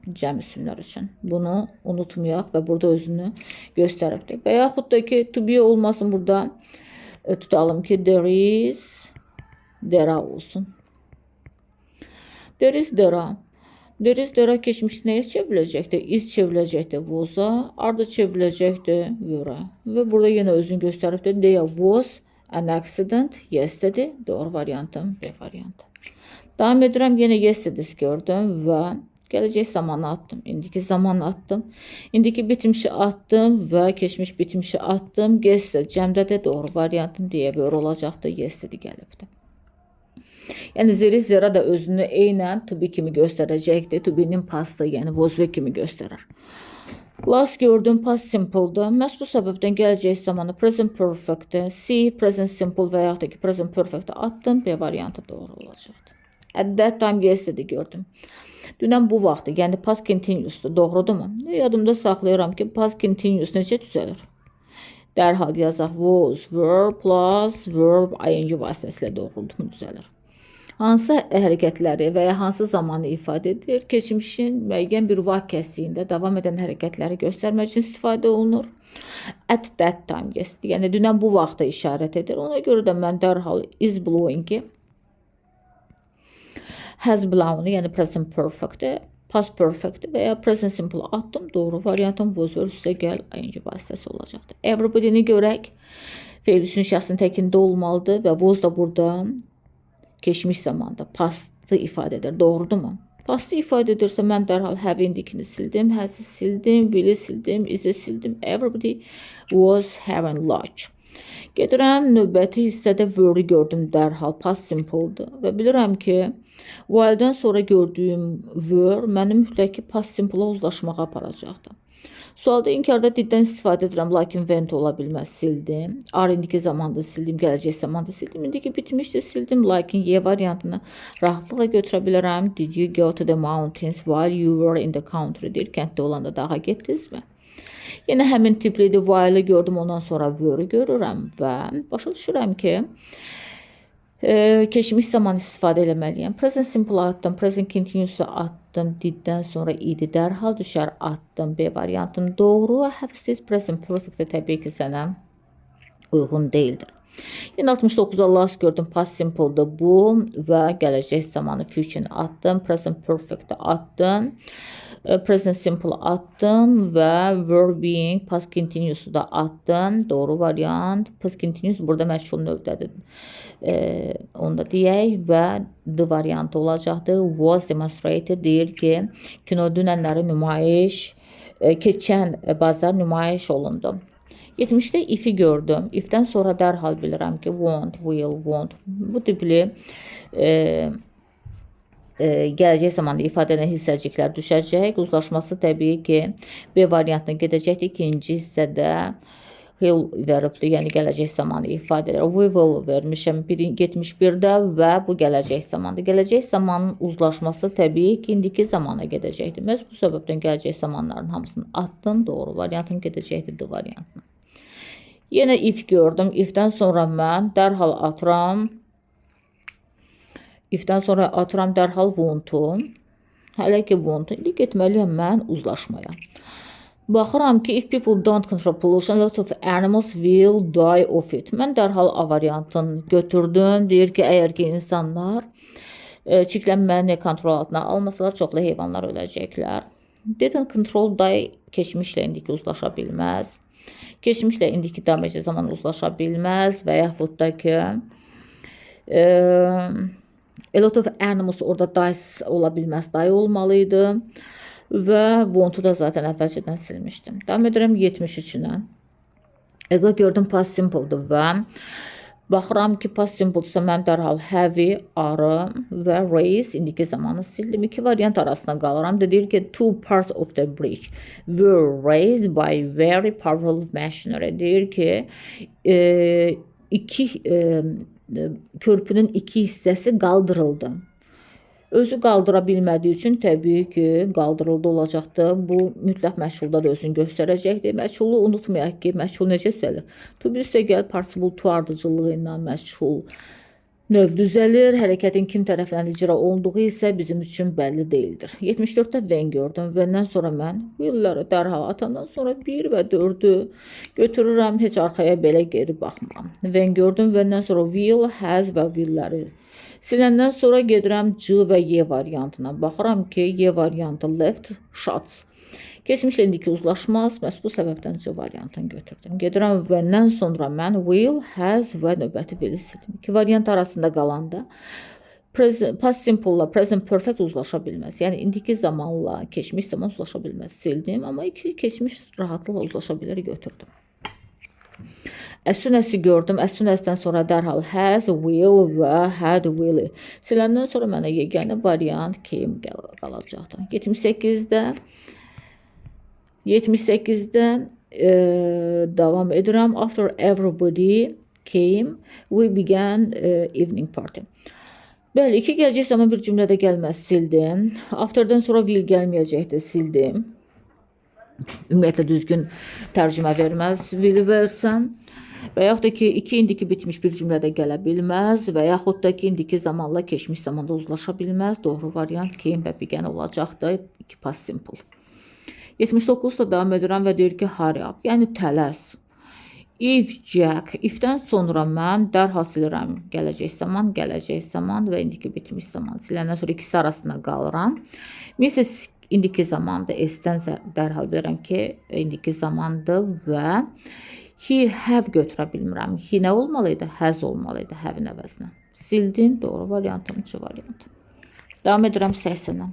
cəm isimlər üçün. Bunu unutmayaq və burada özünü göstəribdir. Və yaxud da ki, to be olmasın burada. Tutalım ki, there is, there are olsun. There is, there are. There is, there are keçmiş nəyə çevriləcəkdir? Is çevriləcəkdir was-a, are da çevriləcəkdir were-a. Və burada yenə özünü göstəribdir. There was an accident yesterday. Doğru variantım B variantı. Davam edirəm. Yenə yesterday gördüm və gələcək zamanı attım. İndiki zamanı attım. İndiki bitmişi attım və keçmiş bitmişi attım. Yesterday cəmdə də doğru variantım deyə were olacaqdır. Yesterday gəlibdir. Yəni zeri zera da özünü eynən to be kimi göstərəcəkdir. To be-nin pastı, yəni was kimi göstərir. Last gördüm, past simple'dır. Məhz bu səbəbdən gələcək zamanı present perfect-dir. C, present simple və yaxud da ki, present perfect attım. B variantı doğru olacaqdır. At that time yesterday gördüm. Dünən bu vaxtı, yəni past continuous'dur. Doğrudurmu? Yadımda saxlayıram ki, past continuous necə düzəlir? Dərhal yazaq was, were plus verb ing vasitəsilə doğruldumu düzəlir. Hansı hərəkətləri və ya hansı zamanı ifadə edir? Keçmişin müəyyən bir vaqiəsində davam edən hərəkətləri göstərmək üçün istifadə olunur. At that time, yəni dünən bu vaxta işarət edir. Ona görə də mən dərhal is blowing-i, has blown, yəni present perfect, past perfect və ya present simple attım. Doğru variantım was üstə gəl ing vasitəsi olacaqdır. Everybody-ni görək. Feil üçün şəxsin təkində olmalıdır və was da burada keçmiş zamanda pastı ifadə edir. Doğrudurmu? Pastı ifadə edirsə mən dərhal have indikini sildim, has-i sildim, will-i sildim, is-i sildim. Everybody was having lunch. Gedirəm növbəti hissədə were-i gördüm dərhal past simple-dır və bilirəm ki, while-dən sonra gördüyüm were mənim mütləq ki past simple-a uzlaşmağa aparacaqdır. Sualda inkarda diddən istifadə edirəm, lakin when ola bilməz, sildim. Are indiki zamanda sildim, gələcək zamanda sildim. İndiki bitmişdi, sildim, lakin Y variantını rahatlıqla götürə bilərəm. Did you go to the mountains while you were in the country? Deyir, kənddə olanda dağa getdinizmi? Yenə həmin tiplidir, while-ı gördüm, ondan sonra were-ı görürəm və başa düşürəm ki, keçmiş zaman istifadə eləməliyəm. Present simple attım, present continuous attım, diddən sonra idi, dərhal düşər attım. B variantım doğru. Have-siz present perfect təbii ki sənə uyğun deyildir. Yenə 69-da last gördüm, past simple'dır bu və gələcək zamanı future attım, present perfect attım. Present simple attım və verb being past continuous'u da attım. Doğru variant. Past continuous burada məşğul növdədir. Onu da deyək və D variantı olacaqdır. Was demonstrated deyir ki, kino dünənləri nümayiş, keçən bazar nümayiş olundu. 70-də if-i gördüm. If-dən sonra dərhal bilirəm ki, won't, will, won't. Bu tipli gələcək zamanda ifadə edən hissəciklər düşəcək. Uzlaşması təbii ki, B variantına gedəcəkdir. İkinci hissədə will veribdir, yəni gələcək zamanı ifadə edir. We will vermişəm 71-də və bu gələcək zamandır. Gələcək zamanın uzlaşması təbii ki, indiki zamana gedəcəkdir. Məhz bu səbəbdən gələcək zamanların hamısını attım. Doğru variantım gedəcəkdir D variantına. Yenə if gördüm. If-dən sonra mən dərhal atıram. If-dən sonra atıram dərhal want-u. Hələ ki want-u. İndi getməliyəm mən uzlaşmaya. Baxıram ki, if people don't control pollution, a lot of animals will die of it. Mən dərhal A variantını götürdüm. Deyir ki, əgər ki insanlar çirklənməni kontrol altına almasalar, çoxlu heyvanlar öləcəklər. Didn't control die keçmişlə indiki uzlaşa bilməz. Keçmişlə indiki daməcə zaman uzlaşa bilməz və yaxud da ki a lot of animals orada die ola bilməz, die olmalıydı və want-u da zaten əvvəlcədən silmişdim. Davam edirəm 73-dən. Əgər gördüm past simple-dır və baxıram ki, past simple-dırsa mən dərhal have-i, are və raise indiki zamanı sildim. İki variant arasında qalıram. Deyir ki, two parts of the bridge were raised by very powerful machinery. Deyir ki, iki körpünün iki hissəsi qaldırıldı. Özü qaldıra bilmədiyi üçün təbii ki, qaldırıldı olacaqdır. Bu mütləq məchulda da özünü göstərəcəkdir. Məchulu unutmayaq ki, məchul necə düzəlir? To be üstəgəl participle to ardıcıllığı ilə məchul növ düzəlir. Hərəkətin kim tərəfindən icra olduğu isə bizim üçün bəlli deyildir. 74-də when gördüm. When'dən sonra mən will'ləri dərhal atandan sonra 1 və 4-ü götürürəm. Heç arxaya belə geri baxmıram. When gördüm. When'dən sonra will, has və will'ləri siləndən sonra gedirəm C və Y variantına. Baxıram ki, Y variantı left shots. Keçmişlə indiki uzlaşmaz. Məhz bu səbəbdən C variantını götürdüm. Gedirəm when'dən sonra mən will, has və növbəti will'i sildim. İki variant arasında qalanda past simple ilə present perfect uzlaşa bilməz. Yəni indiki zamanla keçmiş zaman uzlaşa bilməz. Sildim, amma iki keçmiş rahatlıqla uzlaşa bilər, götürdüm. As soon as-i gördüm. As soon as-dən sonra dərhal has, will və had will-i siləndən sonra mənə yeganə variant came qalacaqdır. 78-də davam edirəm. After everybody came, we began evening party. Bəli, iki gələcək zaman bir cümlədə gəlməz, sildim. After'dan sonra will gəlməyəcəkdir, sildim. Ümumiyyətlə düzgün tərcümə verməz, will versəm. Və yaxud da ki, iki indiki bitmiş bir cümlədə gələ bilməz və yaxud da ki, indiki zamanla keçmiş zamanda uzlaşa bilməz. Doğru variant came və began olacaqdır. İki past simple. 79-da davam edirəm və deyir ki, hurry up, yəni tələs. If Jack, ifdən sonra mən dərhal silirəm gələcək zaman və indiki bitmiş zaman. Siləndən sonra ikisi arasında qalıram. Mrs. indiki zamanda S-dən dərhal bilirəm ki, indiki zamandır və he have götürə bilmirəm. He nə olmalıydı? Has olmalıydı have-in əvəzinə. Sildim, doğru variantım C variantı. Davam edirəm 80-dən.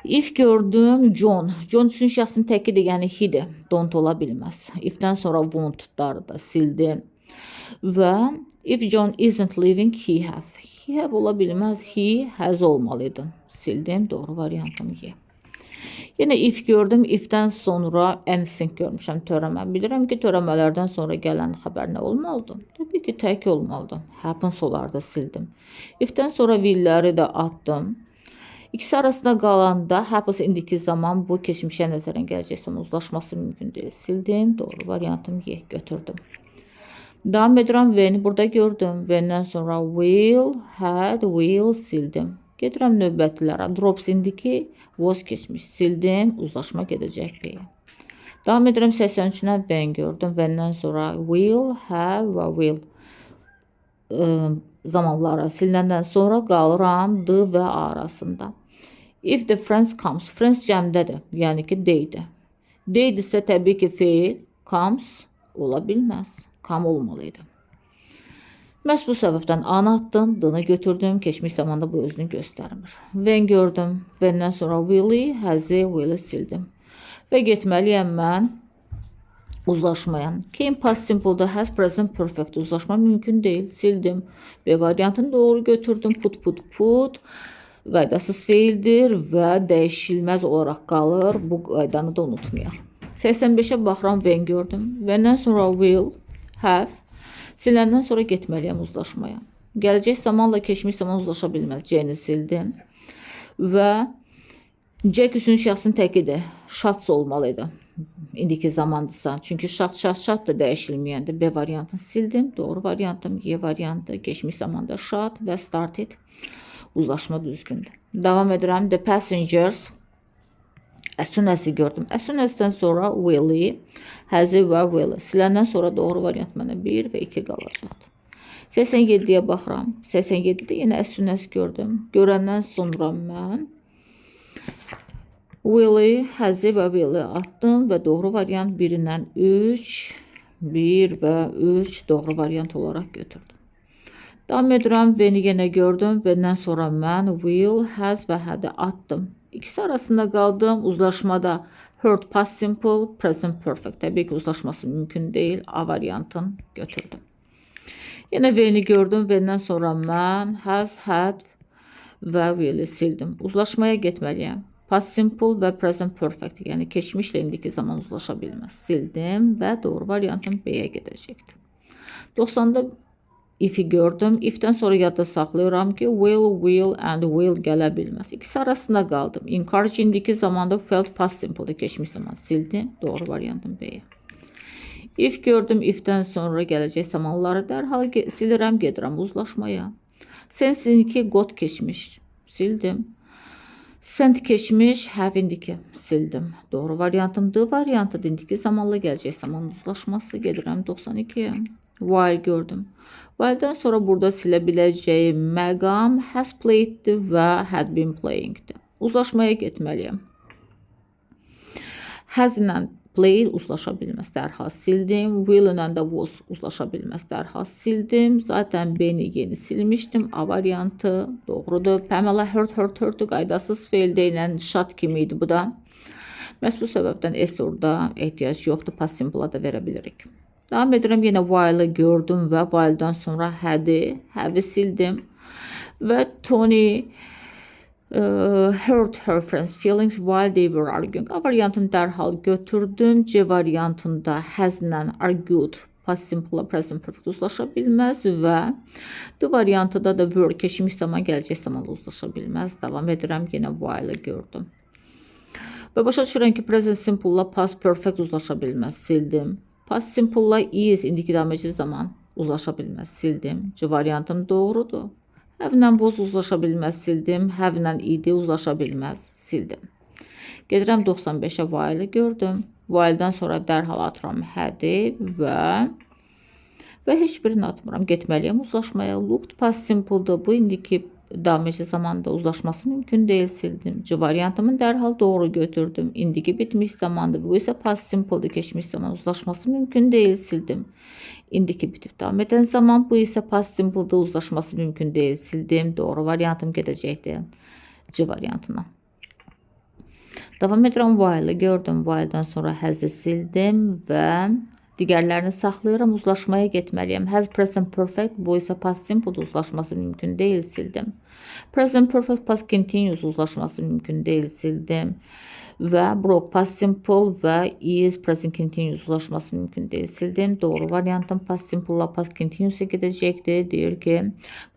If gördüm John. John üçün şəxsin təkidir, yəni he-dir. Don't ola bilməz. Ifdən sonra won't-ları da sildim. Və if John isn't leaving, he have. He have ola bilməz, he has olmalıydı. Sildim, doğru variantım Y. Yenə if gördüm, ifdən sonra anything görmüşəm, törəmə. Bilirəm ki, törəmələrdən sonra gələn xəbər nə olmalıdır? Təbii ki, tək olmalıdır. Happens olardı, sildim. Ifdən sonra will'ləri də atdım. İkisi arasında qalanda happens indiki zaman bu keçmişə nəzərən gələcəksən uzlaşması mümkün deyil. Sildim, doğru variantım Y, götürdüm. Davam edirəm when, burada gördüm. When'dən sonra will, had, will, sildim. Gedirəm növbətlilərə. Drops indiki was keçmiş. Sildim, uzlaşma gedəcək B. Davam edirəm 83-dən when gördüm. When'dən sonra will, have və will zamanlara silinəndən sonra qalıram D və A arasında. If the friends comes, friends cəmdədir, yəni ki, deydir. Deydirsə təbii ki, fail, comes ola bilməz, come olmalıydı. Məhz bu səbəbdən A-nı atdım, D-nı götürdüm, keçmiş zamanda bu özünü göstərmir. When gördüm, when'dən sonra will-i, has-i, will-i sildim. Və getməliyəm mən uzlaşmayan. Came past simple-da has present perfect uzlaşma mümkün deyil, sildim. B variantını doğru götürdüm, put. Qaydasız feildir və dəyişilməz olaraq qalır. Bu qaydanı da unutmayaq. 85-ə baxıram, when gördüm. When'dən sonra will, have. Siləndən sonra getməliyəm uzlaşmaya. Gələcək zamanla keçmiş zaman uzlaşa bilməz. C-ni sildim. Və Jack üçün şəxsin təkidir. Shots olmalıydı. İndiki zamandırsa. Çünki şat da dəyişilməyəndir. B variantını sildim. Doğru variantım Y variantı. Geçmiş zamanda shot və started. Uzlaşma düzgündür. Davam edirəm. The passengers. As soon as-i gördüm. As soon as-dən sonra will-i, has-i və will-i. Siləndən sonra doğru variant mənə 1 və 2 qalacaqdır. 87-yə baxıram. 87-də yenə as soon as gördüm. Görəndən sonra mən will-i, has-i və will-i atdım və doğru variant 1-dən 3, 1 və 3 doğru variant olaraq götürdüm. Davam edirəm, when-i yenə gördüm. When-dən sonra mən will, has və had-i atdım. İkisi arasında qaldım. Uzlaşmada heard past simple, present perfect. Təbii ki, uzlaşması mümkün deyil. A variantını götürdüm. Yenə when-i gördüm. When-dən sonra mən, has, had və will-i sildim. Uzlaşmaya getməliyəm. Past simple və present perfect. Yəni keçmişlə indiki zaman uzlaşa bilməz. Sildim və doğru variantım B-yə gedəcəkdir. 90-da If'i gördüm. If'dən sonra yadda saxlayıram ki, will and will gələ bilməz. İkisi arasında qaldım. Encourage indiki zamanda felt past simple'da keçmiş zaman sildim. Doğru variantım B. If gördüm. If'dən sonra gələcək zamanları dərhal silirəm, gedirəm uzlaşmaya. Sense indiki got keçmiş. Sildim. Sent keçmiş, have indiki sildim. Doğru variantım D variantıdır. İndiki zamanla gələcək zaman uzlaşması. Gedirəm 92'ye. While gördüm. While'dan sonra burada silə biləcəyim məqam has played'dir və had been playing'dir. Uzlaşmaya getməliyəm. Has ilə play uzlaşa bilməz, dərhal sildim. Will ilə də was uzlaşa bilməz, dərhal sildim. Zaten beni yeni silmişdim. A variantı doğrudur. Pamela hurt qaydasız feildə ilə shot kimi idi bu da. Məhz bu səbəbdən S orada ehtiyac yoxdur. Past simple'a da verə bilirik. Devam edirəm. Yenə while'ı gördüm və while'dan sonra have sildim. Və Tony hurt her friends' feelings while they were arguing. A variantını dərhal götürdüm. C variantında has ilə argued past simple present perfect uzlaşa bilməz və D variantında da were keçmiş zaman gələcək zamanla uzlaşa bilməz. Devam edirəm. Yenə while'ı gördüm. Və başa düşürəm ki, present simple past perfect uzlaşa bilməz. Sildim. Past simple is indiki daməcə zaman uzlaşa bilməz. Sildim. C variantım doğrudur. Have ilə was uzlaşa bilməz. Sildim. Have ilə id uzlaşa bilməz. Sildim. Gedirəm 95'e while'ı gördüm. While'dan sonra dərhal atıram had-i və heç birini atmıram. Getməliyəm uzlaşmaya. Looked past simple'dır. Bu indiki daməcə zamanda uzlaşması mümkün deyil. Sildim. C variantımın dərhal doğru götürdüm. İndiki bitmiş zamandır. Bu isə past simple'dır. Keçmiş zaman uzlaşması mümkün deyil. Sildim. İndiki bitib davam edən zaman. Bu isə past simple'da uzlaşması mümkün deyil. Sildim. Doğru variantım gedəcəkdir. C variantına. Davam edirəm. While'ı gördüm. While'dan sonra has'ı sildim və digərlərini saxlayıram. Uzlaşmaya getməliyəm. Has present perfect. Bu isə past simple uzlaşması mümkün deyil. Sildim. Present perfect past continuous uzlaşması mümkün deyil. Sildim. Və broke past simple və is present continuous uzlaşması mümkün deyil. Sildim. Doğru variantım past simple ilə past continuous'a gedəcəkdir. Deyir ki,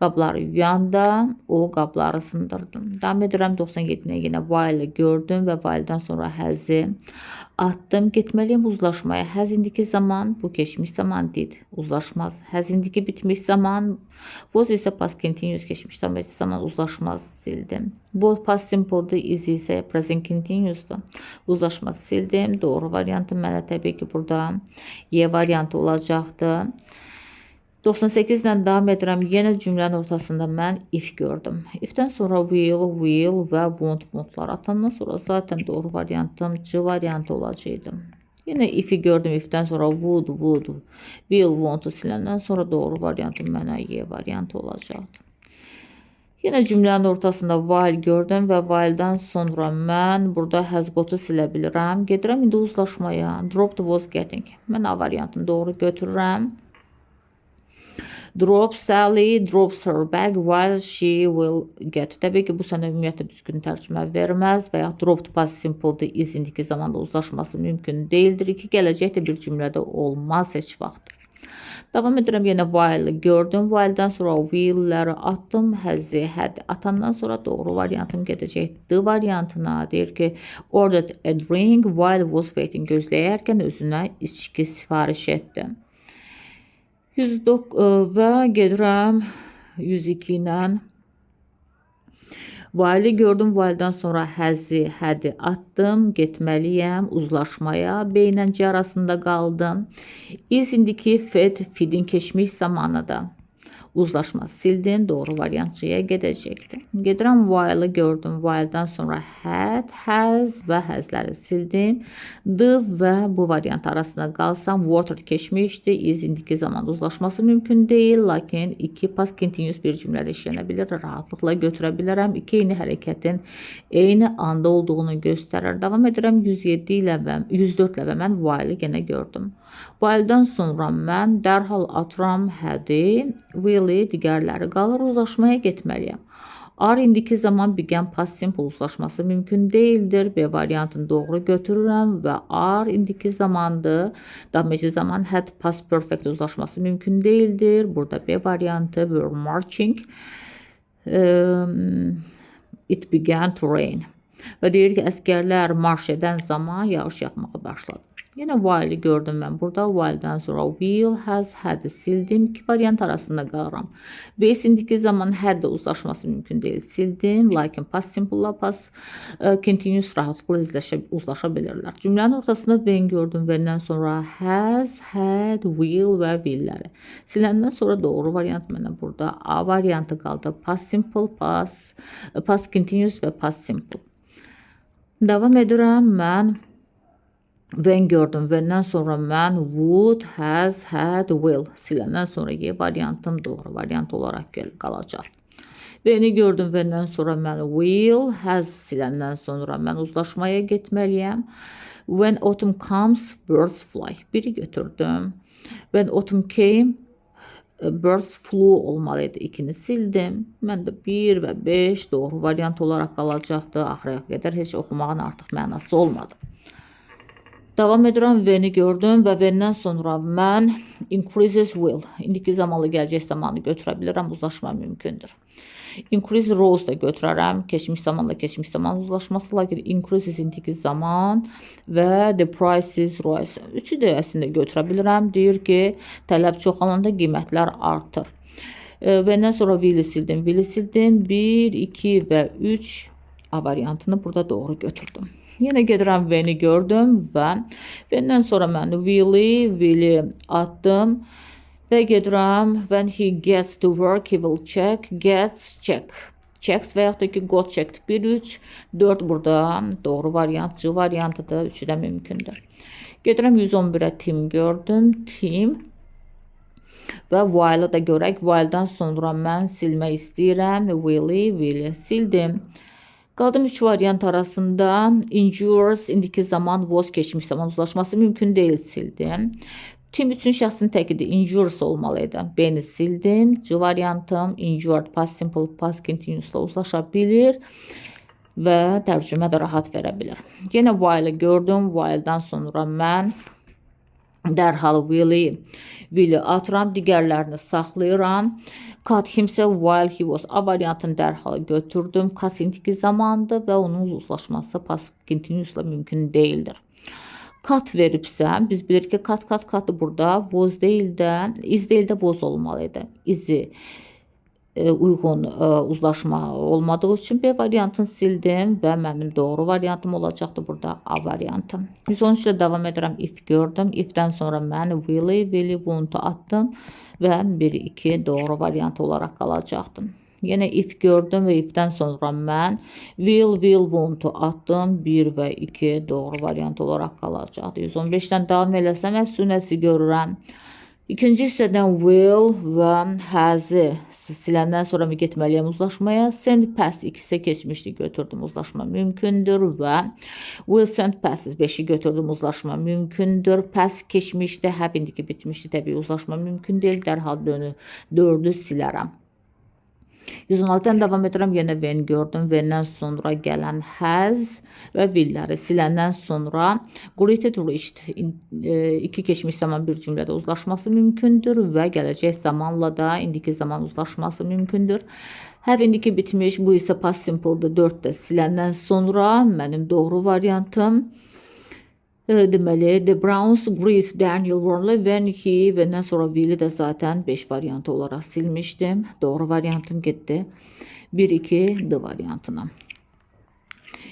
qabları yuyanda o qabları sındırdım. Davam edirəm 97'nə yenə while'ı gördüm və while'dan sonra has'ı attım. Getməliyim uzlaşmaya. Has indiki zaman, bu keçmiş zaman did. Uzlaşmaz. Has indiki bitmiş zaman, was isə past continuous keçmiş zaman uzlaşmaz. Sildim. Bu past simple'dır. Is isə present continuous'dur. Uzlaşmaz. Sildim. Doğru variantım mənə təbii ki burada Y variantı olacaqdır. 98 ilə davam edirəm. Yenə cümlənin ortasında mən if gördüm. If'dən sonra will və won'lar atandan sonra zaten doğru variantım C variantı olacaqdı. Yenə if'i gördüm. If'dən sonra would, will, won'u siləndən sonra doğru variantım mənə Y variantı olacaqdı. Yenə cümlənin ortasında while gördüm və while'dan sonra mən burada has got'u silə bilirəm. Gedirəm indi uzlaşmaya. Dropped was getting. Mən A variantını doğru götürürəm. Drop Sally drops her bag while she will get. Təbii ki, bu sənə ümumiyyətlə düzgün tərcümə verməz və ya dropped past simple'dır. Is indiki zamanda uzlaşması mümkün deyildir. İki gələcəkdə bir cümlədə olmaz heç vaxt. Davam edirəm yenə while'ı gördüm. While'dan sonra will'ləri attım. Has'i had atandan sonra doğru variantım gedəcək D variantına. Deyir ki, ordered a drink while was waiting. Gözləyərkən özünə içki sifariş etdi. 109 və gedirəm 102 ilə. While'ı gördüm. While'dan sonra has'i, had'i attım. Getməliyəm uzlaşmaya. B ilə C arasında qaldım. Is indiki feed'in keçmiş zamanıdır. Uzlaşmaz. Sildim. Doğru variant C'yə gedəcəkdir. Gedirəm while'ı gördüm. While'dan sonra had, has və has'ləri sildim. D və bu variant arasında qalsam water keçmişdi. Is indiki zamanda uzlaşması mümkün deyil. Lakin iki past continuous bir cümlədə işlənə bilir. Rahatlıqla götürə bilərəm. İki eyni hərəkətin eyni anda olduğunu göstərir. Davam edirəm 107 ilə və 104 ilə və mən while'ı yenə gördüm. While'dan sonra mən dərhal atıram had'i, will'i, digərləri qalır. Uzlaşmaya getməliyəm. Are indiki zaman began past simple uzlaşması mümkün değildir. B variantını doğru götürürəm və are indiki zamandır. Davam edici zaman had past perfect uzlaşması mümkün değildir. Burada B variantı were marching. It began to rain. Və deyir ki, əskərlər marş edən zaman yağış yağmağa başladı. Yine while'i gördüm ben burada. While'dan sonra will, has, had'i sildim. İki variant arasında qalıram. Base indiki zaman had uzlaşması mümkün değil. Sildim. Lakin past simple, past continuous rahatlıkla uzlaşa bilirler. Cümlenin ortasında when gördüm. When'den sonra has, had, will və will'ləri. Siləndən sonra doğru variant mənə burada A variantı qaldı. Past simple, past continuous və past simple. Davam edirəm. Mən when gördüm. When'den sonra mən would, has, had, will. Siləndən sonra Y variantım doğru variant olarak qalacaq. When'i gördüm. When'den sonra mən will, has. Siləndən sonra mən uzlaşmaya getməliyəm. When autumn comes, birds fly. Biri götürdüm. When autumn came, birds flew olmalıydı. İkini sildim. Mən də 1 və 5 doğru variant olarak qalacaqdı. Axıra qədər heç oxumağın artıq mənası olmadı. Davam edirəm. When'i gördüm və when'dən sonra mən increases will. İndiki zamanlı gələcək zamanı götürə bilirəm. Uzlaşma mümkündür. Increase rose da götürərəm. Keçmiş zamanla keçmiş zaman uzlaşması. Lakin increases indiki zaman və the prices rise. Üçü də əslində götürə bilirəm. Deyir ki, tələb çoxalanda qiymətlər artır. When'dən sonra will'i sildim. Will'i sildim. 1, 2 və 3 A variantını burada doğru götürdüm. Yine gedirəm when'i gördüm və when'dən sonra mən will'i attım və gedirəm when he gets to work he will check, gets, check. Checks və yaxud da ki got checked 1, 3, 4 burada doğru variant, C variantıdır, 3'ü də mümkündür. Gedirəm 111'ə team gördüm, team və while'ı da görək. While'dan sonra mən silmək istəyirəm, will'i sildim. Qaldım 3 variant arasında. Endures indiki zaman was keçmiş zaman uzlaşması mümkün değil, sildim. Team 3'ün şəxsinin təkidir. Endures olmalıydı. B'ni sildim. C variantım endured past simple past continuous'la uzlaşa bilir və tərcümə də rahat verə bilir. Yenə while'ı gördüm. While'dan sonra mən dərhal will'i atıram, digərlərini saxlayıram. Cut himself while he was A variantını dərhal götürdüm. Cut indiki zamandır və onun uzlaşması past continuous'la mümkün değildir. Cut veribsə, biz bilir ki, cut burada was değil də, is değil də was olmalıydı. Izi uyğun uzlaşma olmadığı üçün B variantını sildim və mənim doğru variantım olacaqdı burada A variantı. 113 ilə davam edirəm. If gördüm. If'dən sonra mən will'i, want'u attım və 1, 2 doğru variant olarak qalacaqdım. Yine if gördüm ve if'dən sonra mən will, want'u attım. 1 və 2 doğru variant olarak qalacaqdı. 115'dən davam eləsəm əslünəsi görürəm. İkinci hissədən will və has'i siləndən sonra mı getməliyəm uzlaşmaya? Send past ikisi keçmişdi, götürdüm, uzlaşma mümkündür və will send passes 5'i götürdüm, uzlaşma mümkündür. Past keçmişdi, have indiki bitmişdi, təbii uzlaşma mümkün deyil. Dərhal 4'ü silərəm. 116'dan davam edirəm. Yenə when gördüm. When'dən sonra gələn has və will'ləri siləndən sonra greeted, reached iki keçmiş zaman bir cümlədə uzlaşması mümkündür və gələcək zamanla da indiki zaman uzlaşması mümkündür. Have indiki bitmiş, bu isə past simple'dır. 4'də siləndən sonra mənim doğru variantım deməli, the Browns greet Daniel warmly when he when'dən sonra will'i də zaten 5 variantı olarak silmiştim. Doğru variantım getdi. 1, 2 D variantına.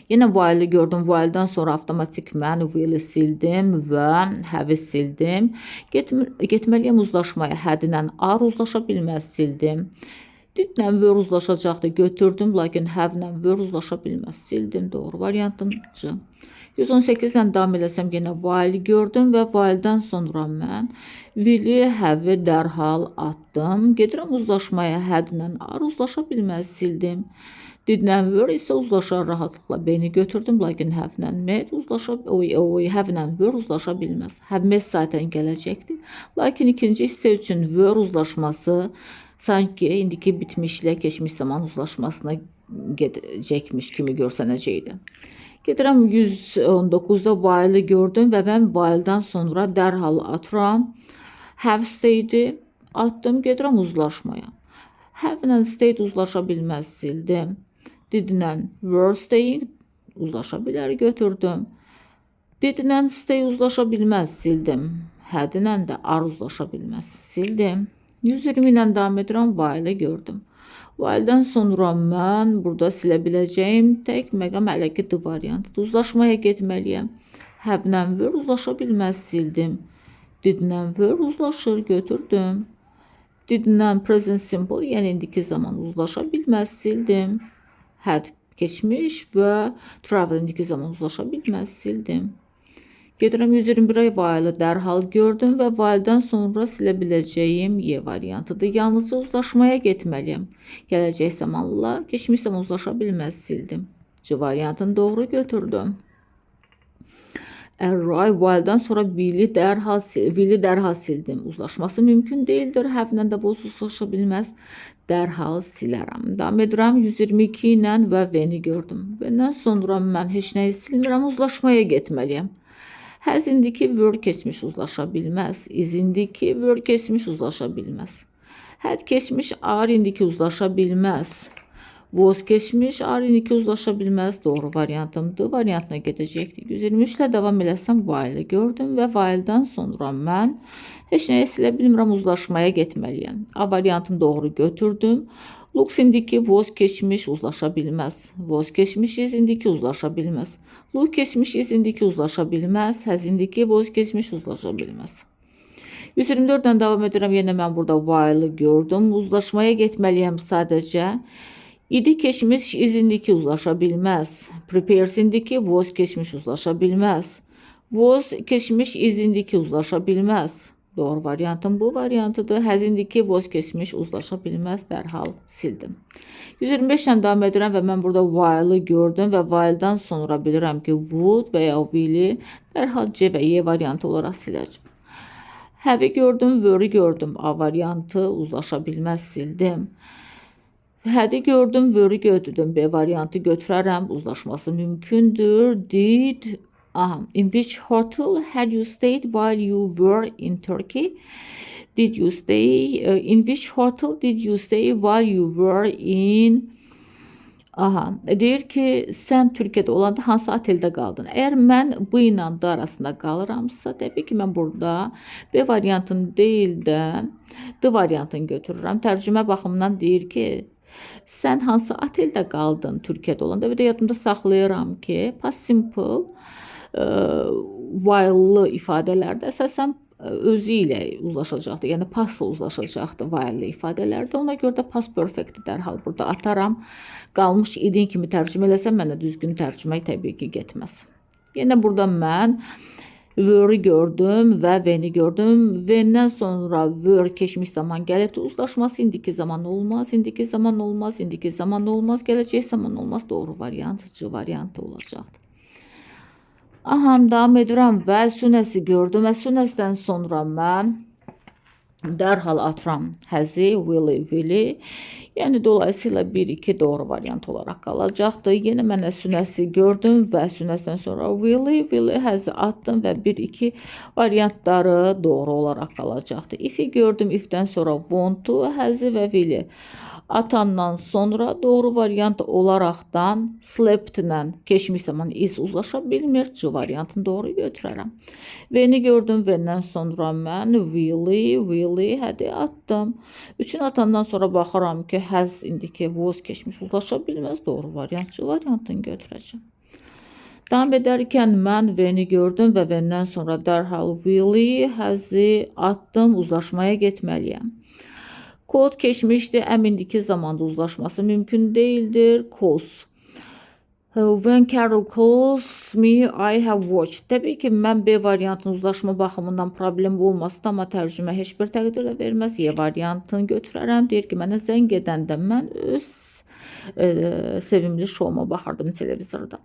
Yine while'i gördüm. While'dan sonra avtomatik mən will'i sildim və have'i sildim. Getməliyəm uzlaşmaya. Had-ilə are uzlaşa bilməz, sildim. Didlə were uzlaşacaqdı, götürdüm. Lakin have-ilə were uzlaşa bilməz, sildim. Doğru variantım C. 118'den davam eləsəm yenə while'i gördüm və while'dan sonra mən will'i, have'i dərhal attım. Gedirəm uzlaşmaya, had-ilə are uzlaşa bilməz, sildim. Didlə were isə uzlaşar rahatlıqla. B'ni götürdüm, lakin have-ilə med uzlaşa, have-ilə were uzlaşa bilməz. Have med zaten gələcəkdir. Lakin ikinci hissə üçün were uzlaşması sanki indiki bitmişlə keçmiş zaman uzlaşmasına gedəcəkmiş kimi görsənəcəkdi. Gedirəm 119-da while'ı gördüm və mən while'dan sonra dərhal atıram. Have stay'di atdım, gedirəm uzlaşmaya. Have-lə stayed uzlaşa bilməz, sildim. Did-lə were staying uzlaşa bilər, götürdüm. Did-lə stay uzlaşa bilməz, sildim. Had-lə də are uzlaşa bilməz, sildim. 120 ilə davam edirəm, while'ı gördüm. While'dan sonra mən burada silə biləcəyim tək məqam hələ ki D variantıdır. Uzlaşmaya getməliyəm. Have-lə were uzlaşa bilməz, sildim. Did-lə were uzlaşır, götürdüm. Did-lə present simple, yəni indiki zaman uzlaşa bilməz, sildim. Had keçmiş və travel indiki zaman uzlaşa bilməz, sildim. Gedirəm 121-ə while'ı dərhal gördüm və while'dan sonra silə biləcəyim Y variantıdır. Yalnızca uzlaşmaya getməliyəm. Gələcək zamanla keçmiş zaman uzlaşa bilməz, sildim. C variantını doğru götürdüm. Arrive while'dan sonra Will'i dərhal sildim. Uzlaşması mümkün deyildir. Have-lə də bu uzlaşa bilməz. Dərhal silərəm. Davam edirəm 122 ilə və when-i gördüm. When-dən sonra mən heç nəyi silmirəm, uzlaşmaya getməliyəm. Has indiki were keçmiş uzlaşa bilməz. Is indiki were keçmiş uzlaşa bilməz. Had keçmiş are indiki uzlaşa bilməz. Was keçmiş are indiki uzlaşa bilməz. Doğru variantımdır. Variantına gedəcəkdik. 123 ilə davam eləsəm while'ı gördüm və while'dan sonra mən heç nəyi silə bilmirəm, uzlaşmaya getməliyəm. A variantını doğru götürdüm. Looks indiki was keçmiş uzlaşa bilməz. Was keçmiş is indiki uzlaşa bilməz. Look keçmiş is indiki uzlaşa bilməz. Has indiki was keçmiş uzlaşa bilməz. 124-dən davam edirəm. Yenə mən burada while'ı gördüm. Uzlaşmaya getməliyəm sadəcə. İdi keçmiş is indiki uzlaşa bilməz. Prepares indiki was keçmiş uzlaşa bilməz. Was keçmiş is indiki uzlaşa bilməz. Doğru variantım bu variantıdır. Has indiki was keçmiş uzlaşa bilməz, dərhal sildim. 125 ilə davam edirəm və mən burada while'ı gördüm və while'dan sonra bilirəm ki would və ya will'i dərhal C və Y variantı olaraq siləcəm. Have-i gördüm, were-i gördüm. A variantı uzlaşa bilməz, sildim. Had-i gördüm, were-i götürdüm. B variantı götürərəm, uzlaşması mümkündür. Did in which hotel had you stayed while you were in Turkey? Did you stay in which hotel did you stay while you were in deyir ki, sən Türkiyədə olanda hansı oteldə qaldın? Əgər mən bu ilə D arasında qalıramsa, təbii ki, mən burada B variantını deyil də D variantını götürürəm. Tərcümə baxımından deyir ki, sən hansı oteldə qaldın Türkiyədə olanda? Və də yadımda saxlayıram ki, past simple while'lı ifadələrdə əsasən özü ilə uzlaşacaqdır. Yəni pastla uzlaşacaqdır while'lı ifadələrdə. Ona görə də past perfect dərhal burada ataram. Qalmış idin kimi tərcümə eləsəm mənə düzgün tərcümə təbii ki getməz. Yenə burada mən were-i gördüm və when-i gördüm. When-dən sonra were keçmiş zaman gəlibdir. Uzlaşması indiki zaman olmaz, indiki zaman olmaz, indiki zaman olmaz, gələcək zaman olmaz. Doğru variant C variantı olacaqdır. Davam edirəm və sünəsi gördüm və sünəsidən sonra mən dərhal atıram has-i, will-i. Yəni dolayısıyla 1-2 doğru variant olaraq qalacaqdır. Yenə mənə sünəsi gördüm və sünəsidən sonra will-i, has-i atdım və 1-2 variantları doğru olaraq qalacaqdır. If-i gördüm, if-dən sonra want-u, has-i və will-i atandan sonra doğru variant olaraqdan slept-lə keçmiş zaman is uzlaşa bilmir. C variantını doğru götürərəm. When-i gördüm, when-dən sonra mən will-i, had-i atdım. Üçün atandan sonra baxıram ki, has indiki was keçmiş uzlaşa bilməz. Doğru variant C variantını götürəcəm. Davam edərkən mən when-i gördüm və when-dən sonra dərhal will-i, has-i atdım. Uzlaşmaya getməliyəm. Kod keçmişdi, əmindiki zamanda uzlaşması mümkün değildir. Calls. When Carol calls me, I have watched. Təbii ki, mən B variantının uzlaşma baxımından problem olmasın, amma tərcümə heç bir təqdirdə verməz. Y variantını götürərəm. Deyir ki, mənə zəng edəndə mən öz sevimli şouma baxardım televizorda.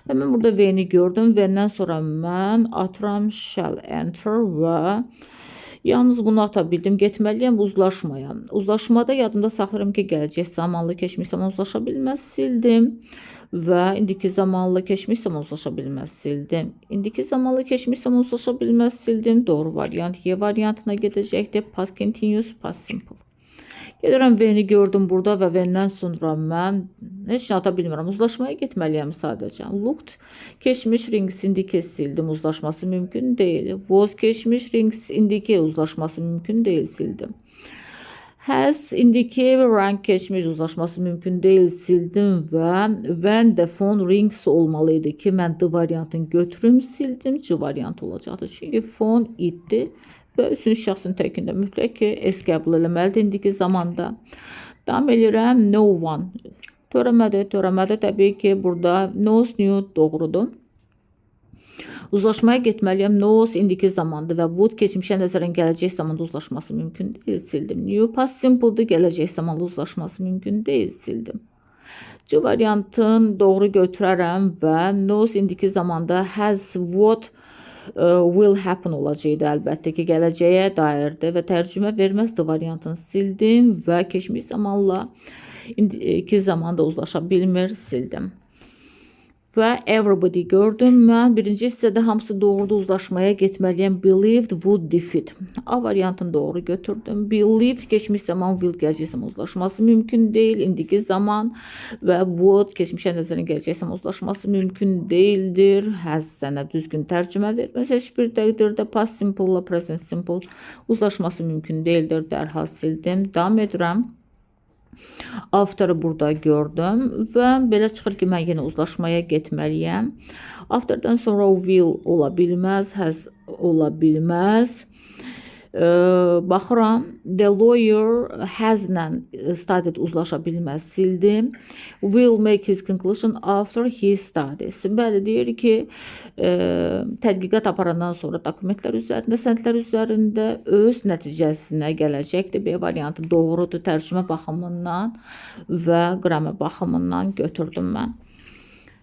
Və mən burada when-i gördüm. When-dən sonra mən atıram shall enter və Yalnız bunu ata bildim. Getməliyəm uzlaşmaya. Uzlaşmada yadımda saxlayıram ki, gələcək zamanlı, keçmiş zaman uzlaşa bilməz, sildim. Və indiki zamanlı, keçmiş zaman uzlaşa bilməz, sildim. İndiki zamanlı, keçmiş zaman uzlaşa bilməz, sildim. Doğru variant Y variantına gedəcəkdir. Past continuous, past simple. Gedirəm V-ni gördüm burada və V-dən sonra mən heç nə ata bilmirəm. Uzlaşmaya getməliyəm sadəcə. Looked, keçmiş rings indiki sildim. Uzlaşması mümkün deyil. Was keçmiş rings indiki uzlaşması mümkün deyil, sildim. Has indiki rank keçmiş uzlaşması mümkün deyil, sildim və when the phone rings olmalıydı ki, mən D variantını götürüm, sildim. C variantı olacaqdı. Çünki phone iddi. Və üçüncü şəxsin təkində mütləq ki, S qəbul eləməlidir indiki zamanda. Davam edirəm. No one. Törəmədi. Təbii ki, burada knows new doğrudur. Uzlaşmaya getməliyəm. Knows indiki zamandır və would keçmişə nəzərən gələcək zamanda uzlaşması mümkün deyil, sildim. New past simple'dır, gələcək zamanda uzlaşması mümkün deyil, sildim. C variantın doğru götürərəm və knows indiki zamanda has what will happen olacaqdı, əlbəttə ki, gələcəyə dairdir və tərcümə verməz D variantını sildim və keçmiş zamanla indiki zamanda uzlaşa bilmir, sildim. Və everybody gördüm mən. Birinci hissədə hamısı doğrudur, uzlaşmaya getməliyəm. Believed would defeat. A variantını doğru götürdüm. Believed keçmiş zaman, will gələcək zaman uzlaşması mümkün deyil. İndiki zaman və would keçmişə nəzərən gələcək zaman uzlaşması mümkün deyildir. Has sənə düzgün tərcümə verməz. Heç bir təqdirdə past simple ilə present simple uzlaşması mümkün deyildir. Dərhal sildim. Davam edirəm. After'ı burada gördüm və belə çıxır ki, mən yenə uzlaşmaya getməliyəm. After'dan sonra will ola bilməz, has ola bilməz. Baxıram, the lawyer has-lə started uzlaşa bilməz, sildim. Will make his conclusion after his studies. Bəli, deyir ki, tədqiqat aparandan sonra dokumentlər üzərində, sənədlər üzərində öz nəticəsinə gələcəkdir. B variantı doğrudur, tərcümə baxımından və qrammer baxımından götürdüm mən.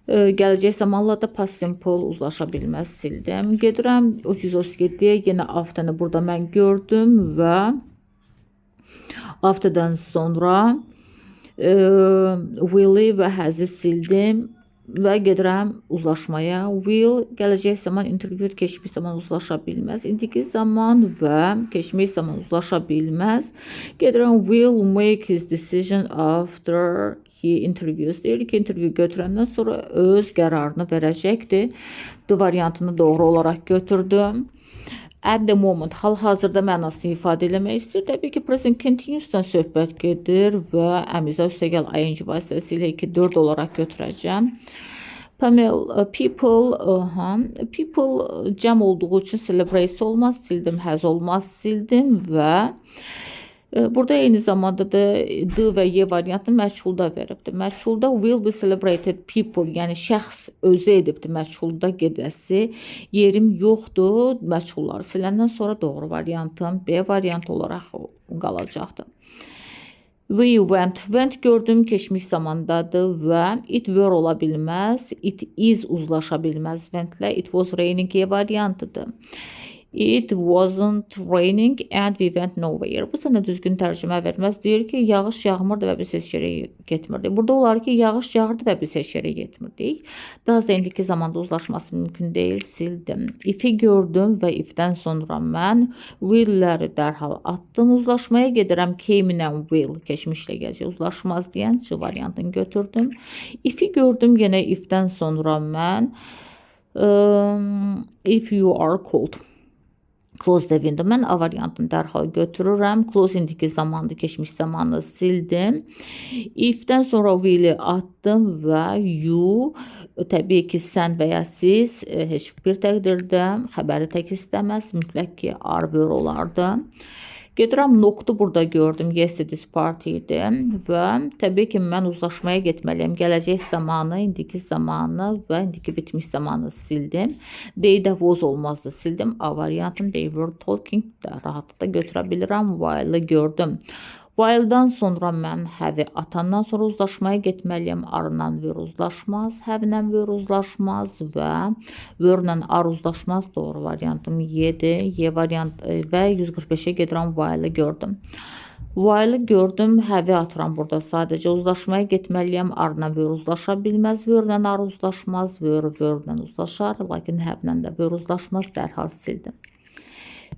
Gələcək zamanla da past simple uzlaşa bilməz, sildim. Gedirəm 137-yə, yenə after'ını burada mən gördüm və after'dan sonra will'i və has-i sildim və gedirəm uzlaşmaya. Will gələcək zaman, interview keçmiş zaman uzlaşa bilməz. İndiki zaman və keçmiş zaman uzlaşa bilməz. Gedirəm will make his decision after he interviews. Deyir ki, interview götürəndən sonra öz qərarını verəcəkdir. D variantını doğru olaraq götürdüm. At the moment, hal-hazırda mənasını ifadə eləmək istəyir. Təbii ki, present continuous'dan söhbət gedir və əmizə üstəgəl ing vasitəsilə 2-4 olaraq götürəcəm. People cəm olduğu üçün celebrate olmaz, sildim. Has olmaz, sildim və burada eyni zamanda da D və Y variantını məchulda veribdir. Məchulda will be celebrated people, yəni şəxs özü edibdir məchulda gedəsi. Yerim yoxdur, məchulları siləndən sonra doğru variantım B variant olaraq qalacaqdır. We went gördüm, keçmiş zamandadır və it were ola bilməz, it is uzlaşa bilməz wentlə. It was raining Y variantıdır. It wasn't raining and we went nowhere. Bu sənə düzgün tərcümə verməz. Deyir ki, yağış yağmırdı və biz heç yerə getmirdik. Burada olar ki, yağış yağırdı və biz heç yerə getmirdik. Daha az da indiki zamanda uzlaşması mümkün deyil, sildim. If'i gördüm və if'dən sonra mən will'ləri dərhal atdım. Uzlaşmaya gedirəm. Came ilə will keçmişlə gələcək. Uzlaşmaz deyən C variantını götürdüm. If'i gördüm, yenə if'dən sonra mən if you are cold. Close the window. Mən A variantını dərhal götürürəm. Close indiki zamandı, keçmiş zamanı sildim. If'dən sonra will'i attım və you, təbii ki, sən və ya siz heç bir təqdirdə xəbəri tək istəməz. Mütləq ki, are were olardı. Gedirəm, noktu burada gördüm. Yesterday's party idi və təbii ki, mən uzlaşmaya getməliyəm. Gələcək zamanı, indiki zamanı və indiki bitmiş zamanı sildim. They də was olmazdı, sildim. A variantını they were talking da rahatlıqla götürə bilirəm. While'ı gördüm. While-dan sonra mən have atandan sonra uzlaşmaya getməliyəm. Are-dan were uzlaşmaz, have-dən were uzlaşmaz və were-lə are uzlaşmaz. Doğru variantım Y-dir. Y variant və 145-ə gedirəm. While-ı gördüm. While-ı gördüm, have atıram burada. Sadəcə uzlaşmaya getməliyəm. Are-dan were uzlaşa bilməz. Were-lə are uzlaşmaz. Were-lə uzlaşar. Lakin have-lə də were uzlaşmaz. Dərhal sildim.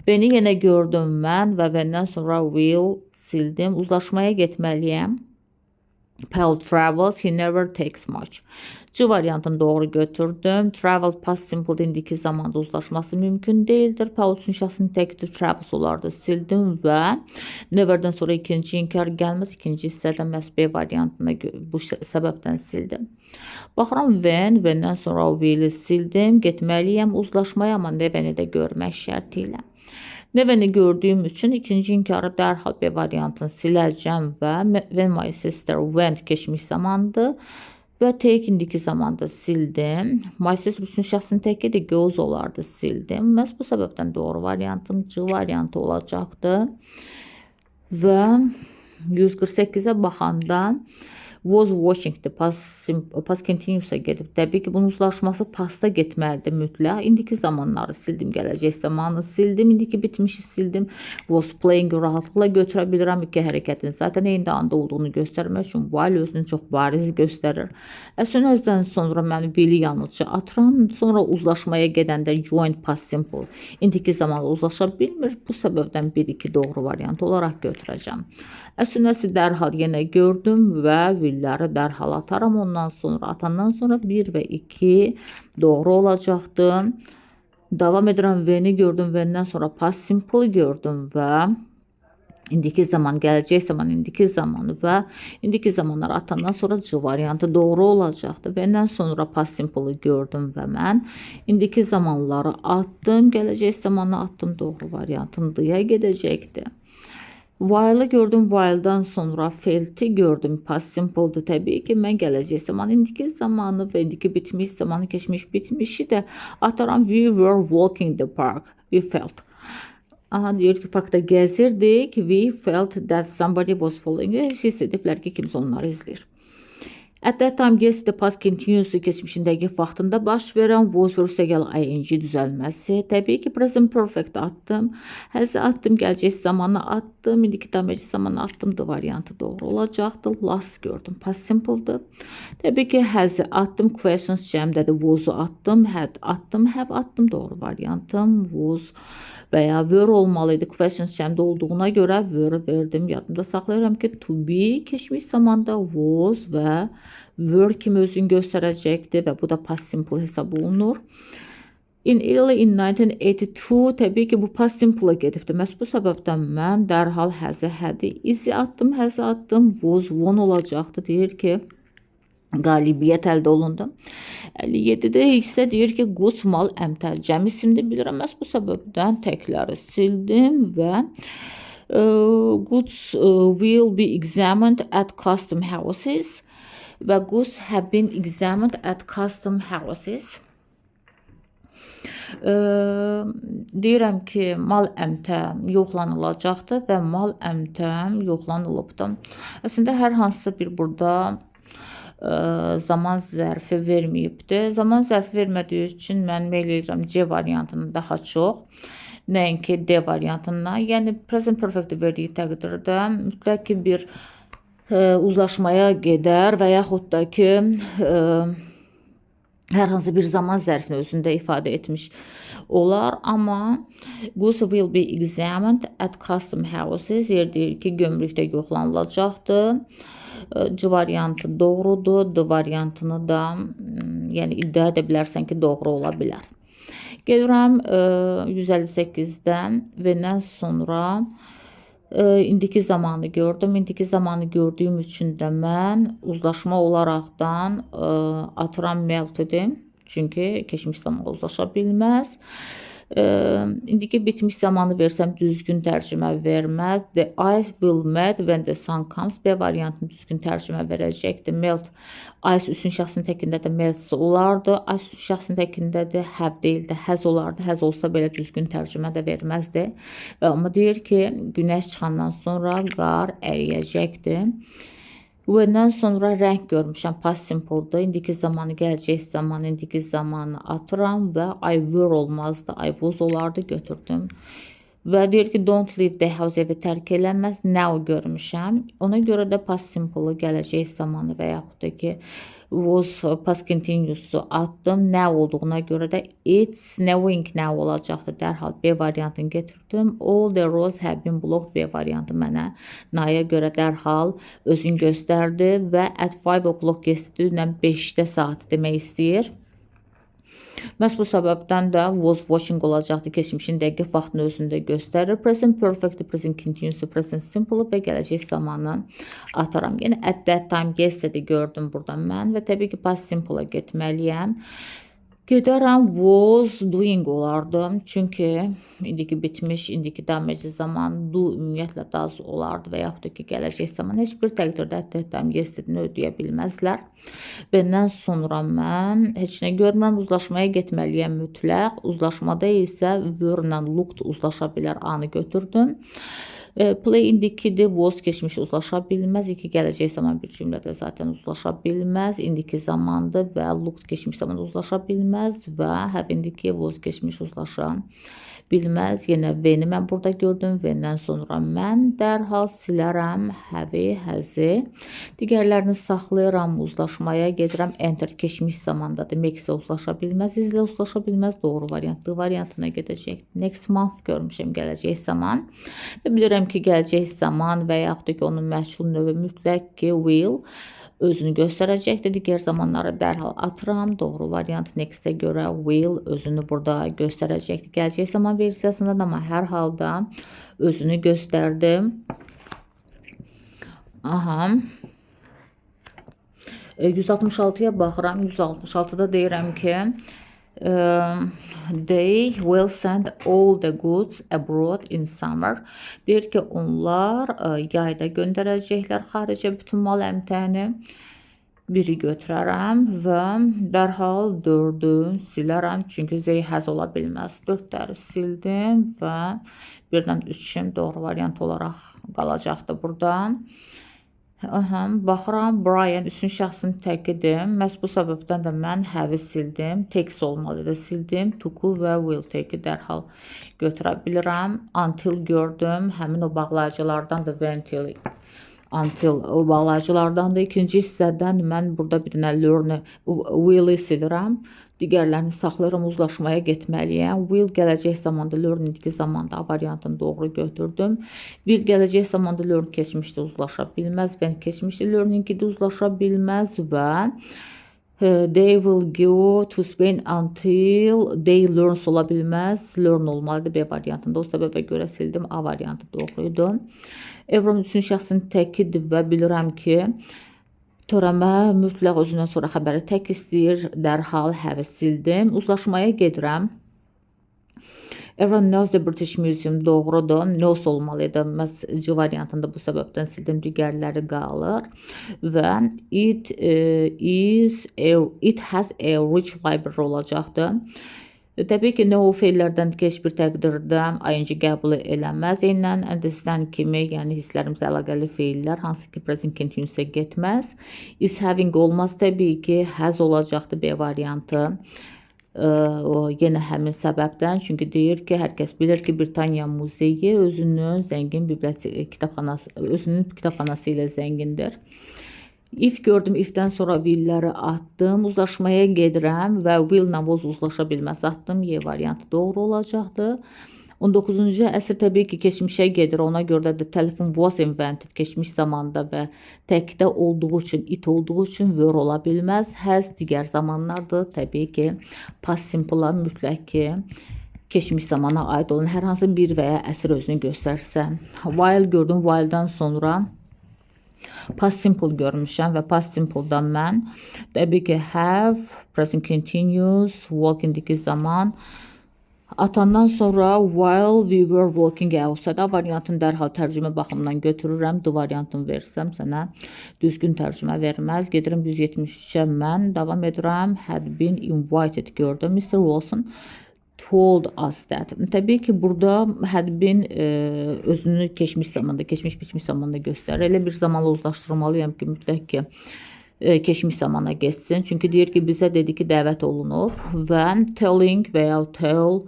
Beni yenə gördüm mən və bəndən sonra will sildim. Uzlaşmaya getməliyəm. Paul travels, he never takes much. C variantını doğru götürdüm. Travel past simple indiki zamanda uzlaşması mümkün değildir. Paul üçün şəxsin təkdir, travels olardı. Sildim və neverdən sonra ikinci inkar gəlməz. İkinci hissədə məhz B variantını bu səbəbdən sildim. Baxıram when-dən sonra will'i sildim. Getməliyəm uzlaşmaya, amma never-ni də görmək şərti ilə. Never-ni gördüyüm üçün ikinci inkarı dərhal B variantını siləcəm və when my sister went keçmiş zamandır və take indiki zamanda sildim. My sister üçün şəxsin təkidir, goes olardı, sildim. Məhz bu səbəbdən doğru variantım C variantı olacaqdır. Və 148-ə baxanda was watching-dir, past continuous-a gedib. Təbii ki, bunun uzlaşması pasta getməlidir mütləq. İndiki zamanları sildim, gələcək zamanı sildim, indiki bitmişi sildim. Was playing rahatlıqla götürə bilirəm iki hərəkətin. Zaten eyni anda olduğunu göstərmək üçün while özünü çox bariz göstərir. As soon as-dən sonra mən will-i yanlışca atıram. Sonra uzlaşmaya gedəndə joint past simple indiki zamanla uzlaşa bilmir. Bu səbəbdən 1-2 doğru variant olaraq götürəcəm. As soon as-i dərhal yenə gördüm və will-ləri dərhal atarım. Ondan sonra atandan sonra 1 və 2 doğru olacaqdır. Davam edirəm. When-i gördüm. When-dən sonra past simple gördüm və indiki zaman, gələcək zaman, indiki zamanı və indiki zamanlar atandan sonra C variantı doğru olacaqdır. When-dən sonra past simple-ı gördüm və mən indiki zamanları attım. Gələcək zamanı attım. Doğru variantın D-yə gedəcəkdir. While-ı gördüm, while-dan sonra felt-i gördüm, past simple-dır. Təbii ki, mən gələcək zaman, indiki zamanı və indiki bitmiş zamanı, keçmiş bitmişi də ataram. We were walking the park. We felt. Aha, deyir ki, parkda gəzirdik. We felt that somebody was following. Hiss ediblər ki, kimsə onları izləyir. At that time, yes, the past continuous keçmişindəki vaxtında baş verən was versə gəl ing düzəlməsi. Təbii ki, present perfect attım. Həzə attım, gələcək zamanı attım. İndiki daməcək zamanı attım da variantı doğru olacaqdır. Last gördüm, past simple-dır. Təbii ki, həzə attım. Questions cəmdədir. Was-u attım, had attım, have attım. Doğru variantım was və ya were olmalıydı. Questions cəmdə olduğuna görə were verdim. Yadımda saxlayıram ki, to be keçmiş zamanda was və were kimi özünü göstərəcəkdir və bu da past simple hesab olunur. In 1982 təbii ki, bu past simple-a gedibdir. Məhz bu səbəbdən mən dərhal həzə hədi izi attım, həzə attım. Was won olacaqdır. Deyir ki, qalibiyyət əldə olundu. 57-də isə deyir ki, goods mal əmtəl cəm isimdir. Bilirəm, məhz bu səbəbdən təkləri sildim və goods will be examined at custom houses və goods have been examined at custom houses. Deyirəm ki, mal əmtəm yoxlanılacaqdır və mal əmtəm yoxlanılıbdır. Əslində, hər hansısa bir burada zaman zərfi verməyibdir. Zaman zərfi vermədiyi üçün mən meyl edirəm C variantını daha çox, nəinki D variantından. Yəni, present perfect verdiyi təqdirdə mütləq ki, bir uzlaşmaya gedər və yaxud da ki, hər hansı bir zaman zərfini özündə ifadə etmiş olar. Amma goods will be examined at custom houses yer deyir ki, gömrükdə yoxlanılacaqdır. C variantı doğrudur. D variantını da yəni iddia edə bilərsən ki, doğru ola bilər. Gedirəm 158-dən və sonra indiki zamanı gördüm. İndiki zamanı gördüyüm üçün də mən uzlaşma olaraqdan atıram melted-i. Çünki keçmiş zamanla uzlaşa bilməz. İndiki bitmiş zamanı versəm düzgün tərcümə verməz. The ice will melt when the sun comes. B variantını düzgün tərcümə verəcəkdir. Melt. Ice üçün şəxsin təkində də melt olardı. Ice üçün şəxsin təkində də have deyil də has olardı. Has olsa belə düzgün tərcümə də verməzdi. Amma deyir ki, günəş çıxandan sonra qar əriyəcəkdir. Bundan sonra rəng görmüşəm. Past simple'dır. İndiki zamanı, gələcək zamanı, indiki zamanı atıram və I were olmazdı. I was olardı, götürdüm. Və deyir ki, don't leave the house, evi tərk eləməz. Now görmüşəm. Ona görə də past simple-ı gələcək zamanı və yaxud da ki, was past continuous-u atdım. Now olduğuna görə də it's snowing now olacaqdır. Dərhal B variantını getirdim. All the roads have been blocked. B variantı mənə Naya görə dərhal özünü göstərdi və at 5 o'clock yesterday 5-də saat demək istəyir. Məhz bu səbəbdən də was watching olacaqdır. Keçmişin dəqiq vaxtını özündə göstərir. Present perfect, present continuous, present simple və gələcək zamanı atıram. Yəni at that time yesterday gördüm burada mən və təbii ki past simple-a getməliyəm. Gedərəm was doing olardı. Çünki indiki bitmiş, indiki damage zaman do ümumiyyətlə does olardı və yaxud da ki gələcək zaman heç bir təqdirdə at that time yesterday-ni ödəyə bilməzlər. Bəndən sonra mən heç nə görmürəm, uzlaşmaya getməliyəm mütləq. Uzlaşmada isə were ilə looked uzlaşa bilər anı götürdüm. Play indikidir, was keçmiş uzlaşa bilməz. İki gələcək zaman bir cümlədə zaten uzlaşa bilməz. İndiki zamandır və looked keçmiş zaman uzlaşa bilməz və have indiki was keçmiş uzlaşa bilməz. Yenə V-ni mən burada gördüm. V-dən sonra mən dərhal silərəm have-i, has-i. Digərlərini saxlayıram, uzlaşmaya gedirəm. Enter keçmiş zamandadır. Make-isə uzlaşa bilməz, izlə uzlaşa bilməz. Doğru variantdır. Variantına gedəcək. Next month görmüşəm gələcək zaman. Və bilirəm ki, gələcək zaman və yaxud da ki, onun məşğul növü mütləq ki, will özünü göstərəcəkdir. Digər zamanları dərhal atıram. Doğru variant next-ə görə will özünü burada göstərəcəkdir. Gələcək zaman versiyasında da amma hər halda özünü göstərdim. Aha. 166-ya baxıram. 166-da deyirəm ki, they will send all the goods abroad in summer. Deyir ki, onlar yayda göndərəcəklər xaricə bütün mal əmtəni. Biri götürərəm və dərhal 4-ü silərəm. Çünki Z has ola bilməz. 4-ləri sildim və 1-dən 3-üm doğru variant olaraq qalacaqdır burada. Baxıram, Brian üçün şəxsin təkidir. Məhz bu səbəbdən də mən have-i sildim. Takes olmalıdır, sildim. Took-u və will take-i dərhal götürə bilirəm. Until gördüm. Həmin o bağlayıcılardan da until o bağlayıcılardan da ikinci hissədən mən burada bir dənə learn will-i silirəm. Digərlərini saxlayıram, uzlaşmaya getməliyəm. Will gələcək zamanda, learn indiki zamanda variantını doğru götürdüm. Will gələcək zamanda, learn keçmişdə uzlaşa bilməz. When keçmişdə, learn indiki uzlaşa bilməz və they will go to Spain until they learns ola bilməz. Learn olmalıdır B variantında. O səbəbə görə sildim. A variantı doğruydu. Everyone üçün şəxsin təkidir və bilirəm ki, törəmə mütləq özündən sonra xəbəri tək istəyir. Dərhal have sildim. Uzlaşmaya gedirəm. Everyone knows the British Museum doğrudur. Knows olmalıydı. Məhz C variantında bu səbəbdən sildim. Digərləri qalır. Və it has a rich library olacaqdır. Təbii ki, no feillərdən heç bir təqdirdə ing qəbul eləməz. Eynən understand kimi, yəni hisslərimizə əlaqəli feillər, hansı ki, present continuous-ə getməz. Is having olmaz, təbii ki, has olacaqdır B variantı. Yenə həmin səbəbdən, çünki deyir ki, hər kəs bilir ki, Britaniya muzeyi özünün zəngin kitabxanası ilə zəngindir. If gördüm, ifdən sonra willləri atdım, uzlaşmaya gedirəm və will-la was uzlaşa bilməz atdım. Y variantı doğru olacaqdır. 19-cu əsr təbii ki, keçmişə gedir. Ona görə də telefon was invented keçmiş zamanda və təkdə olduğu üçün, it olduğu üçün were ola bilməz. Has digər zamanlardır. Təbii ki, past simple-a mütləq ki, keçmiş zamana aid olan hər hansı bir və ya əsr özünü göstərsə. While gördüm, while-dan sonra past simple görmüşəm və past simple-dan mən təbii ki have, present continuous, walk indiki zaman Atandan sonra while we were walking outside variantını dərhal tərcümə baxımından götürürəm. D variantını versəm sənə düzgün tərcümə verməz. Gedirəm 170-ə mən davam edirəm. Had been invited gördüm. Mr. Wilson told us that. Təbii ki, burada had been özünü keçmiş zamanda, keçmiş bitmiş zamanda göstərir. Elə bir zamanla uzlaşdırmalıyam ki, mütləq ki, keçmiş zamana geçsin. Çünki deyir ki, bizə dedi ki, dəvət olunub və telling və ya tell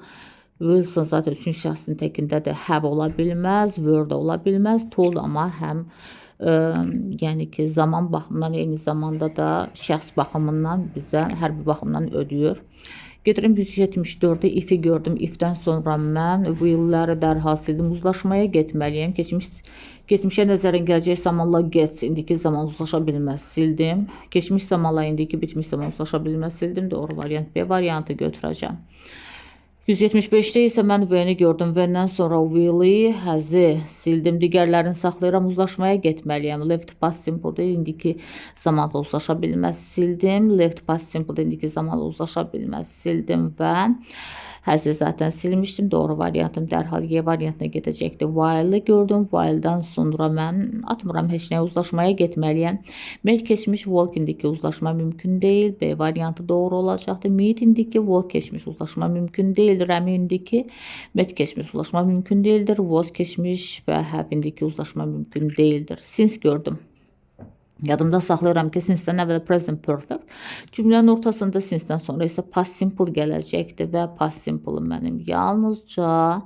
Wilson zaten üçün şəxsin təkində də have ola bilməz, word ola bilməz, told amma həm yəni ki, zaman baxımından eyni zamanda da şəxs baxımından bizə hər bir baxımdan ödüyor. Gedirəm 174-də if-i gördüm. If-dən sonra mən will-ləri dərhal sildim. Uzlaşmaya getməliyəm. Keçmişə nəzərin gələcək zamanla gets, indiki zaman uzlaşa bilməz sildim. Keçmiş zamanla indiki bitmiş zaman uzlaşa bilməz sildim. Doğru variant B variantı götürəcəm. 175-də isə mən V-ni gördüm. V-dən sonra will-i, həzi sildim. Digərlərini saxlayıram. Uzlaşmaya getməliyəm. Left past simple-da indiki zamanla uzlaşa bilməz sildim. Left past simple-da indiki zamanla uzlaşa bilməz sildim və həzi zaten silmişdim. Doğru variantım dərhal Y variantına gedəcəkdir. While-i gördüm. While-dan sonra mən atmıram heç nəyə, uzlaşmaya getməliyəm. Met keçmiş, walk indiki uzlaşma mümkün deyil. B variantı doğru olacaqdır. Meet indiki, walk keçmiş uzlaşma mümkün deyil. Rəmi indiki, met keçmiş uzlaşma mümkün değildir. Was keçmiş və have indiki uzlaşma mümkün değildir. Since gördüm. Yadımda saxlayıram ki, since-dən əvvəl present perfect. Cümlənin ortasında since-dən sonra isə past simple gələcəkdir və past simple mənim yalnızca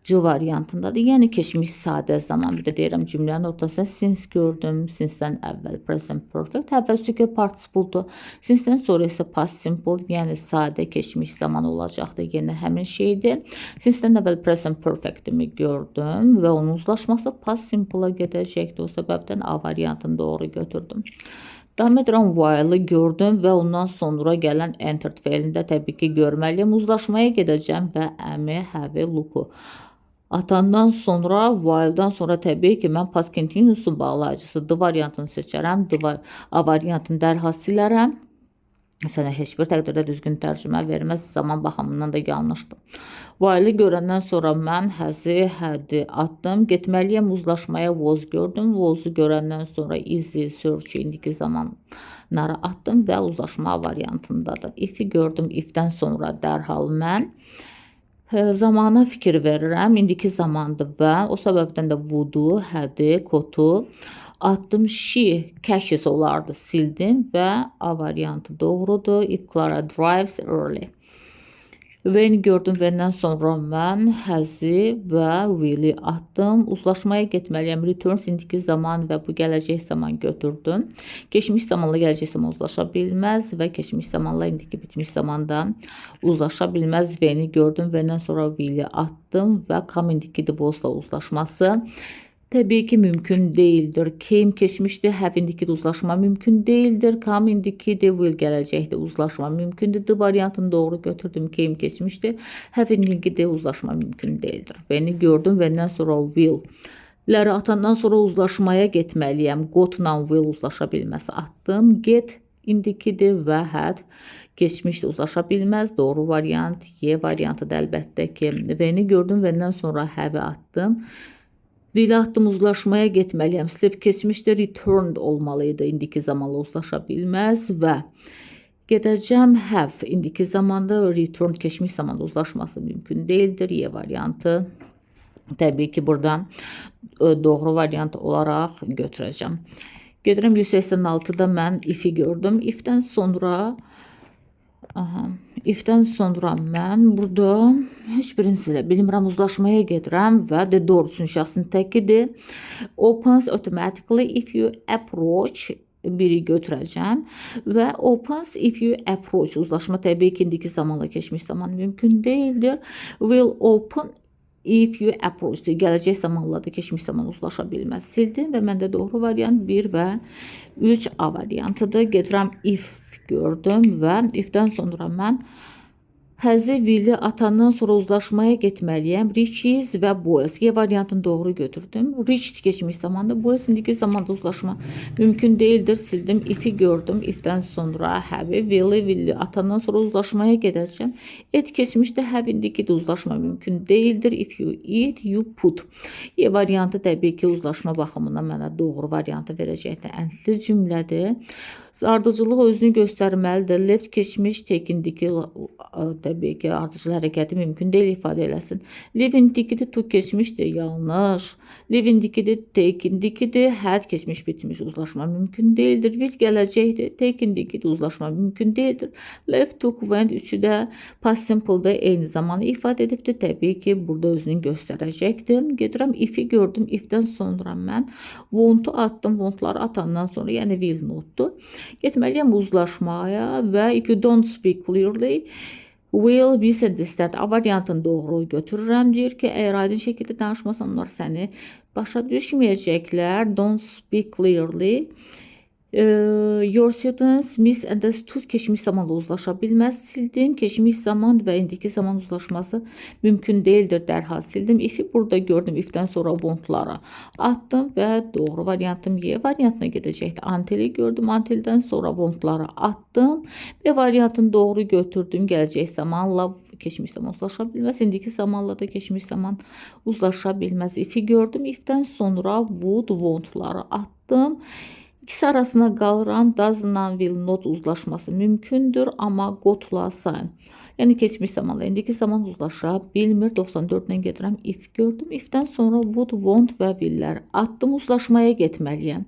C variantındadır. Yəni keçmiş sadə zaman. Bir də deyirəm cümlənin ortasında since gördüm. Since-dən əvvəl present perfect. Əvvəlki participle-dur. Since-dən sonra isə past simple, yəni sadə keçmiş zaman olacaqdır. Yenə həmin şeydir. Since-dən əvvəl present perfect-imi gördüm və onun uzlaşması past simple-a gedəcəkdir. O səbəbdən A variantını doğru götürdüm. Davam edirəm while-ı gördüm və ondan sonra gələn entered feilində təbii ki görməliyəm. Uzlaşmaya gedəcəm və am-i, have-i, look-u atandan sonra while-dan sonra təbii ki mən past continuous-un bağlayıcısı D variantını seçərəm. A variantını dərhal silərəm. Sənə heç bir təqdirdə düzgün tərcümə verməz, zaman baxımından da yanlışdır. While-i görəndən sonra mən həzi, hədi atdım. Getməliyəm uzlaşmaya was gördüm. Was-u görəndən sonra easy search indiki zamanları atdım və uzlaşma variantındadır. If-i gördüm. If-dən sonra dərhal mən zamana fikir verirəm. İndiki zamandır və o səbəbdən də would-u, hədi, could-u attım. She catches olardı, sildim və A variantı doğrudur. If Clara drives early. When gördüm, vəndən sonra mən həzi və will'i attım. Uzlaşmaya getməliyəm. Returns indiki zaman və bu gələcək zaman götürdüm. Keçmiş zamanla gələcək zaman uzlaşa bilməz və keçmiş zamanla indiki bitmiş zamandan uzlaşa bilməz. When'i gördüm, vəndən sonra will'i attım və come indiki was-la uzlaşması təbii ki mümkün değildir. Came keçmişdir, have indiki uzlaşma mümkün değildir. Come indiki de will gələcəkdir, uzlaşma mümkündür. D variantını doğru götürdüm. Came keçmişdir, have indiki de uzlaşma mümkün değildir. When'i gördüm, when'dən sonra will-ləri atandan sonra uzlaşmaya getməliyəm. Got-la will uzlaşa bilməsi attım. Get indikidir və had keçmişdir, uzlaşa bilməz. Doğru variant Y variantı da əlbəttə ki. When'i gördüm, when'dən sonra have-i attım. Will attım, uzlaşmaya getməliyəm. Slip keçmişdir, returned olmalıydı. İndiki zamanla uzlaşa bilməz və gedəcəm have. İndiki zamanda returned keçmiş zamanda uzlaşması mümkün değildir. Y variantı təbii ki buradan doğru variant olaraq götürəcəm. Gedirəm 186-da mən if-i gördüm. If-dən sonra mən burada heç birinizi ilə bilmirəm, uzlaşmaya gedirəm və de doğrusun şəxsin təkidir. Opens automatically if you approach biri götürəcəm və opens if you approach uzlaşma təbii ki indiki zamanla keçmiş zaman mümkün değildir. Will open if you approach gələcək zamanla da keçmiş zaman uzlaşa bilməz. Sildim və məndə doğru variant 1 və 3 A variantıdır. Gedirəm if gördüm və if-dən sonra mən Həzi Willi atandan sonra uzlaşmaya getməliyəm. Riches və Boaz. Y variantını doğru götürdüm. Rich keçmiş zamanda, Boaz indiki zamanda uzlaşma mümkün değildir. Sildim. If'i gördüm. If'dən sonra have. Willi atandan sonra uzlaşmaya gedəcəm. Et keçmişdə have indiki de uzlaşma mümkün değildir. If you eat, you put. Y variantı təbii ki uzlaşma baxımından mənə doğru variantı verəcəkdir. Əntli cümlədir. Ardıcılıq özünü göstərməlidir. Left keçmiş, tekindiki təbii ki ardıcıl hərəkəti mümkün deyil ifadə eləsin. Live indikidir, to keçmişdir, yanlış. Live indikidir, take indikidir, had keçmiş bitmiş uzlaşma mümkün değildir. Will gələcəkdir, take indikidir, uzlaşma mümkün değildir. Left, took, went üçü də past simple'da eyni zamanı ifadə edibdir. Təbii ki burada özünü göstərəcəkdir. Gedirəm if'i gördüm, if'dən sonra mən want'u attım, want'ları atandan sonra yəni will notdur. Getməliyəm uzlaşmaya və if you don't speak clearly will be understand variantını doğru götürürəm. Deyir ki, əgər aydın şəkildə danışmasan onlar səni başa düşməyəcəklər. Don't speak clearly. Your students misunderstood keçmiş zamanla uzlaşa bilməz. Sildim. Keçmiş zaman və indiki zaman uzlaşması mümkün değildir. Dərhal sildim. If'i burada gördüm. If'dən sonra want'lara attım və doğru variantım Y variantına gedəcəkdir. Until'i gördüm. Until'dən sonra want'lara attım və variantını doğru götürdüm. Gələcək zamanla keçmiş zaman uzlaşa bilməz. İndiki zamanla da keçmiş zaman uzlaşa bilməz. If'i gördüm. If'dən sonra would, want'lara attım. İkisi arasında qalıram. Doesn't will not uzlaşması mümkündür, amma gotla sign. Yəni keçmiş zamanla indiki zaman uzlaşa bilmir. 94-dən gedirəm. If gördüm. If'dən sonra would, want və will'lər attım. Uzlaşmaya getməliyəm.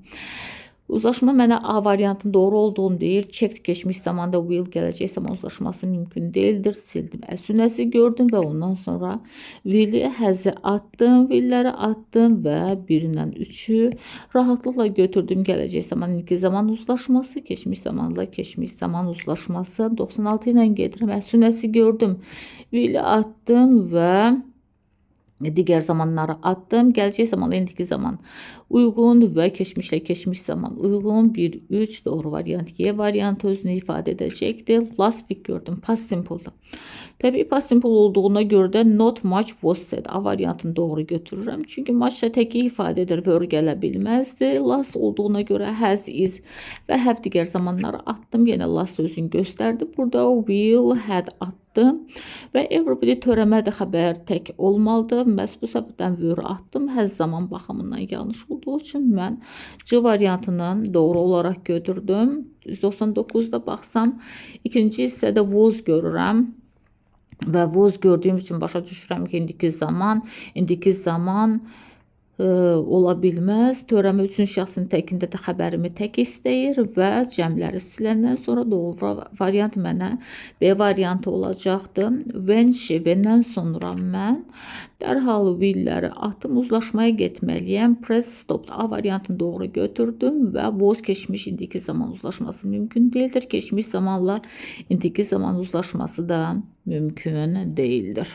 Uzlaşma mənə A variantının doğru olduğunu deyir. Check keçmiş zamanda will gələcək zaman uzlaşması mümkün değildir. Sildim. Əsunəsi gördüm və ondan sonra will'i həzi attım. Will'ləri attım və 1-dən 3'ü rahatlıqla götürdüm. Gələcək zaman indiki zaman uzlaşması, keçmiş zamanla keçmiş zaman uzlaşması. 96 ilə gedirəm. Əsunəsi gördüm. Will'i attım və digər zamanları attım. Gələcək zamanla indiki zaman uyğun və keçmişlə keçmiş zaman uyğun. 1-3 doğru variant. Y variantı özünü ifadə edəcəkdir. Last week gördüm. Past simple'da. Təbii past simple olduğuna görə də not much was said. A variantını doğru götürürəm. Çünki much da təki ifadə edir. Were gələ bilməzdi. Last olduğuna görə has, is və have digər zamanları attım. Yenə last özünü göstərdi. Burada will, had attım. Və everybody törəmədə xəbər tək olmalıdır. Məhz bu səbəbdən were attım. Həz zaman baxımından yanlış olduğu üçün mən C variantını doğru olaraq götürdüm. 199'da baxsam ikinci hissədə was görürəm. Və was gördüyüm üçün başa düşürəm ki, indiki zaman ola bilməz. Törəmə 3-cü şəxsin təkində də xəbərimi tək istəyir və cəmləri siləndən sonra doğru variant mənə B variantı olacaqdır. When-dən sonra mən dərhal will'ləri atım, uzlaşmaya getməliyəm. Press stop A variantını doğru götürdüm və was keçmiş indiki zaman uzlaşması mümkün değildir. Keçmiş zamanla indiki zaman uzlaşması da mümkün değildir.